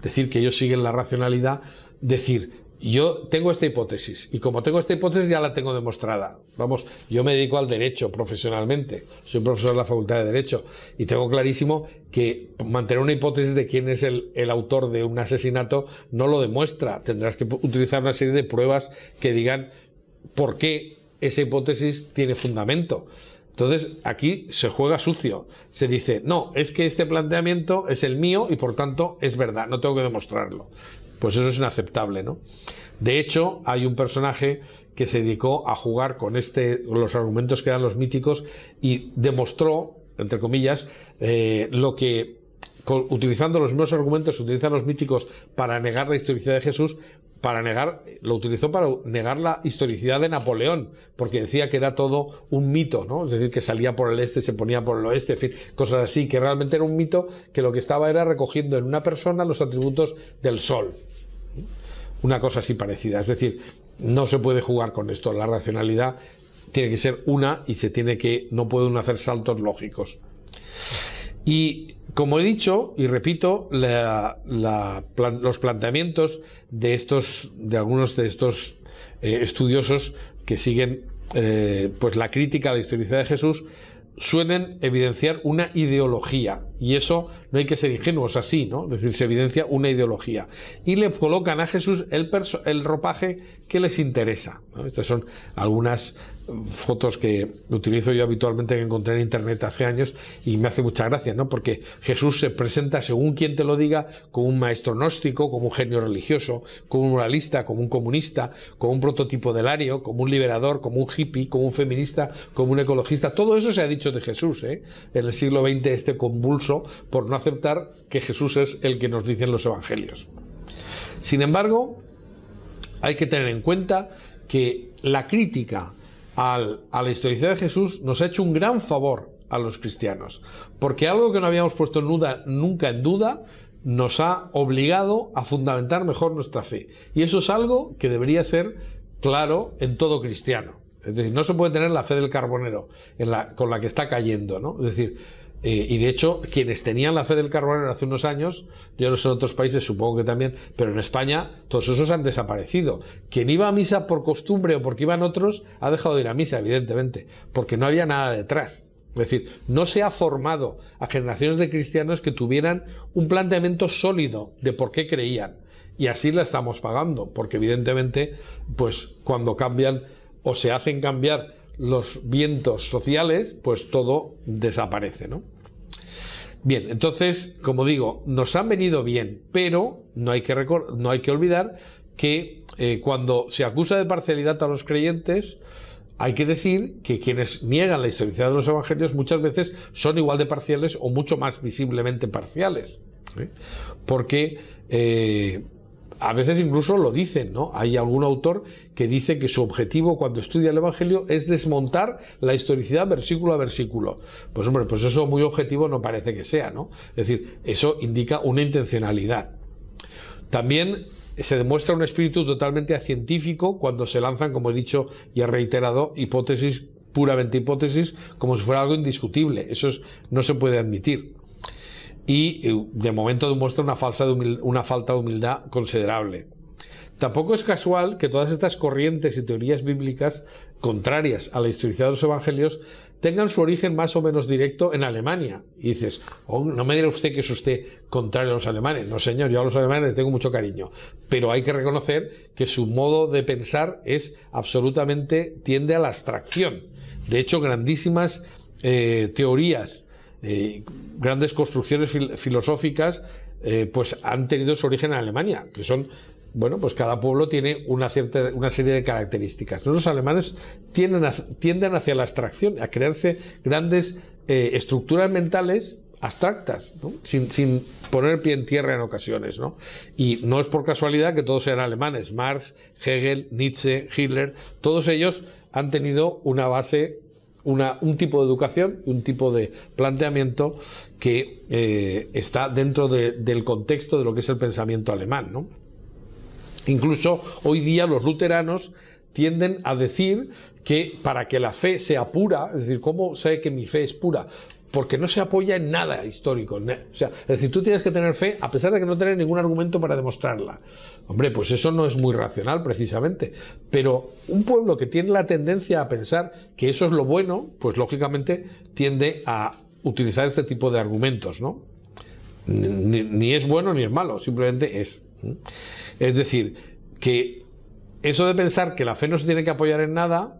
decir que ellos siguen la racionalidad, decir: yo tengo esta hipótesis, y como tengo esta hipótesis ya la tengo demostrada. Vamos, yo me dedico al derecho profesionalmente, soy profesor de la Facultad de Derecho, y tengo clarísimo que mantener una hipótesis de quién es el autor de un asesinato no lo demuestra. Tendrás que utilizar una serie de pruebas que digan por qué esa hipótesis tiene fundamento. Entonces, aquí se juega sucio. Se dice, no, es que este planteamiento es el mío y por tanto es verdad, no tengo que demostrarlo. Pues eso es inaceptable, ¿no? De hecho, hay un personaje que se dedicó a jugar con los argumentos que dan los míticos y demostró, entre comillas, utilizando los mismos argumentos que utilizan los míticos para negar la historicidad de Jesús, lo utilizó para negar la historicidad de Napoleón, porque decía que era todo un mito, ¿no? Es decir, que salía por el este, se ponía por el oeste, en fin, cosas así, que realmente era un mito que lo que estaba era recogiendo en una persona los atributos del sol. Una cosa así parecida. Es decir, no se puede jugar con esto. La racionalidad tiene que ser una y no puede uno hacer saltos lógicos. Y como he dicho y repito, los planteamientos de algunos de estos estudiosos que siguen pues la crítica a la historicidad de Jesús suelen evidenciar una ideología, y eso no hay que ser ingenuos así, ¿no? Es decir, se evidencia una ideología y le colocan a Jesús el ropaje que les interesa, ¿no? Estas son algunas fotos que utilizo yo habitualmente, que encontré en internet hace años y me hace mucha gracia, ¿no? Porque Jesús se presenta, según quien te lo diga, como un maestro gnóstico, como un genio religioso, como un moralista, como un comunista, como un prototipo del ario, como un liberador, como un hippie, como un feminista, como un ecologista. Todo eso se ha dicho de Jesús, en el siglo XX, convulso por no aceptar que Jesús es el que nos dicen los evangelios. Sin embargo, hay que tener en cuenta que la crítica a la historicidad de Jesús nos ha hecho un gran favor a los cristianos, porque algo que no habíamos puesto nunca en duda nos ha obligado a fundamentar mejor nuestra fe, y eso es algo que debería ser claro en todo cristiano. Es decir, no se puede tener la fe del carbonero con la que está cayendo, ¿no? Es decir, y de hecho, quienes tenían la fe del carbonero hace unos años, yo no sé en otros países, supongo que también, pero en España todos esos han desaparecido. Quien iba a misa por costumbre o porque iban otros, ha dejado de ir a misa, evidentemente, porque no había nada detrás. Es decir, no se ha formado a generaciones de cristianos que tuvieran un planteamiento sólido de por qué creían. Y así la estamos pagando, porque evidentemente, pues cuando cambian o se hacen cambiar los vientos sociales, pues todo desaparece, ¿no? Bien, entonces, como digo, nos han venido bien, pero no hay que olvidar que cuando se acusa de parcialidad a los creyentes, hay que decir que quienes niegan la historicidad de los evangelios muchas veces son igual de parciales o mucho más visiblemente parciales, porque a veces incluso lo dicen, ¿no? Hay algún autor que dice que su objetivo cuando estudia el Evangelio es desmontar la historicidad versículo a versículo. Pues hombre, pues eso muy objetivo no parece que sea, ¿no? Es decir, eso indica una intencionalidad. También se demuestra un espíritu totalmente científico cuando se lanzan, como he dicho y he reiterado, hipótesis, puramente hipótesis, como si fuera algo indiscutible. Eso no se puede admitir. Y de momento demuestra una falta de humildad considerable. Tampoco es casual que todas estas corrientes y teorías bíblicas contrarias a la historicidad de los evangelios tengan su origen más o menos directo en Alemania. Y dices, oh, no me dirá usted que es usted contrario a los alemanes. No, señor, yo a los alemanes les tengo mucho cariño. Pero hay que reconocer que su modo de pensar tiende a la abstracción. De hecho, grandísimas teorías, grandes construcciones filosóficas, pues han tenido su origen en Alemania, que son, bueno, pues cada pueblo tiene una serie de características. Los alemanes tienden hacia la abstracción, a crearse grandes estructuras mentales abstractas, ¿no? sin poner pie en tierra en ocasiones, ¿no? Y no es por casualidad que todos sean alemanes. Marx, Hegel, Nietzsche, Hitler, todos ellos han tenido una base, un tipo de educación y un tipo de planteamiento que está dentro del contexto de lo que es el pensamiento alemán, ¿no? Incluso hoy día los luteranos tienden a decir que para que la fe sea pura, es decir, ¿cómo sé que mi fe es pura? porque no se apoya en nada histórico. O sea, es decir, tú tienes que tener fe a pesar de que no tienes ningún argumento para demostrarla. Hombre, pues eso no es muy racional precisamente. Pero un pueblo que tiene la tendencia a pensar que eso es lo bueno, pues lógicamente tiende a utilizar este tipo de argumentos, ¿no? Ni es bueno ni es malo, simplemente es. Es decir, que eso de pensar que la fe no se tiene que apoyar en nada,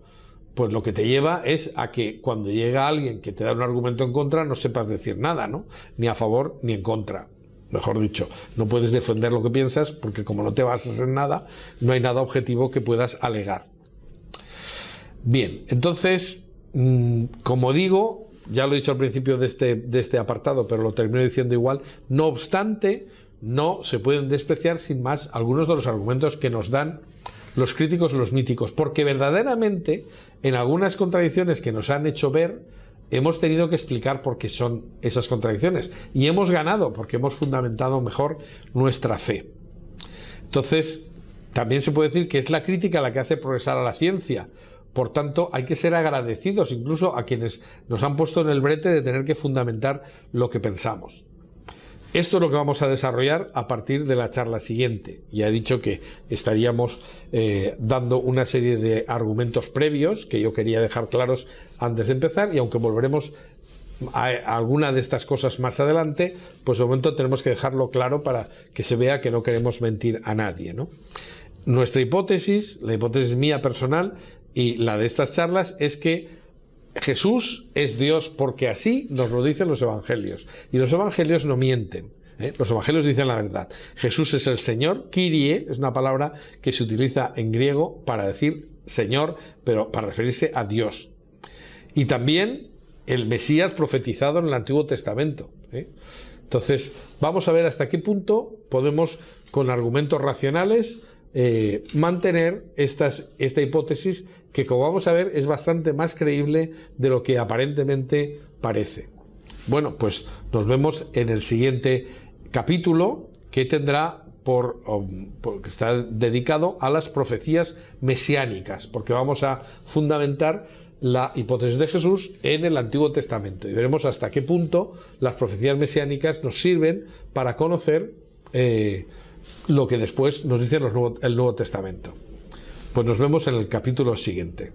pues lo que te lleva es a que cuando llega alguien que te da un argumento en contra no sepas decir nada, ¿no? Ni a favor ni en contra. Mejor dicho, no puedes defender lo que piensas porque como no te basas en nada, no hay nada objetivo que puedas alegar. Bien, entonces, como digo, ya lo he dicho al principio de este apartado, pero lo termino diciendo igual, no obstante, no se pueden despreciar sin más algunos de los argumentos que nos dan los críticos o los míticos, porque verdaderamente en algunas contradicciones que nos han hecho ver hemos tenido que explicar por qué son esas contradicciones y hemos ganado porque hemos fundamentado mejor nuestra fe. Entonces, también se puede decir que es la crítica la que hace progresar a la ciencia. Por tanto, hay que ser agradecidos incluso a quienes nos han puesto en el brete de tener que fundamentar lo que pensamos. Esto es lo que vamos a desarrollar a partir de la charla siguiente. Ya he dicho que estaríamos dando una serie de argumentos previos que yo quería dejar claros antes de empezar, y aunque volveremos a alguna de estas cosas más adelante, pues de momento tenemos que dejarlo claro para que se vea que no queremos mentir a nadie, ¿no? Nuestra hipótesis, la hipótesis mía personal y la de estas charlas, es que Jesús es Dios porque así nos lo dicen los evangelios. Y los evangelios no mienten, ¿eh? Los evangelios dicen la verdad. Jesús es el Señor. Kyrie es una palabra que se utiliza en griego para decir Señor, pero para referirse a Dios. Y también el Mesías profetizado en el Antiguo Testamento, ¿eh? Entonces, vamos a ver hasta qué punto podemos, con argumentos racionales, mantener esta hipótesis que, como vamos a ver, es bastante más creíble de lo que aparentemente parece. Bueno, pues nos vemos en el siguiente capítulo, que tendrá que está dedicado a las profecías mesiánicas, porque vamos a fundamentar la hipótesis de Jesús en el Antiguo Testamento y veremos hasta qué punto las profecías mesiánicas nos sirven para conocer lo que después nos dice el Nuevo Testamento. Pues nos vemos en el capítulo siguiente.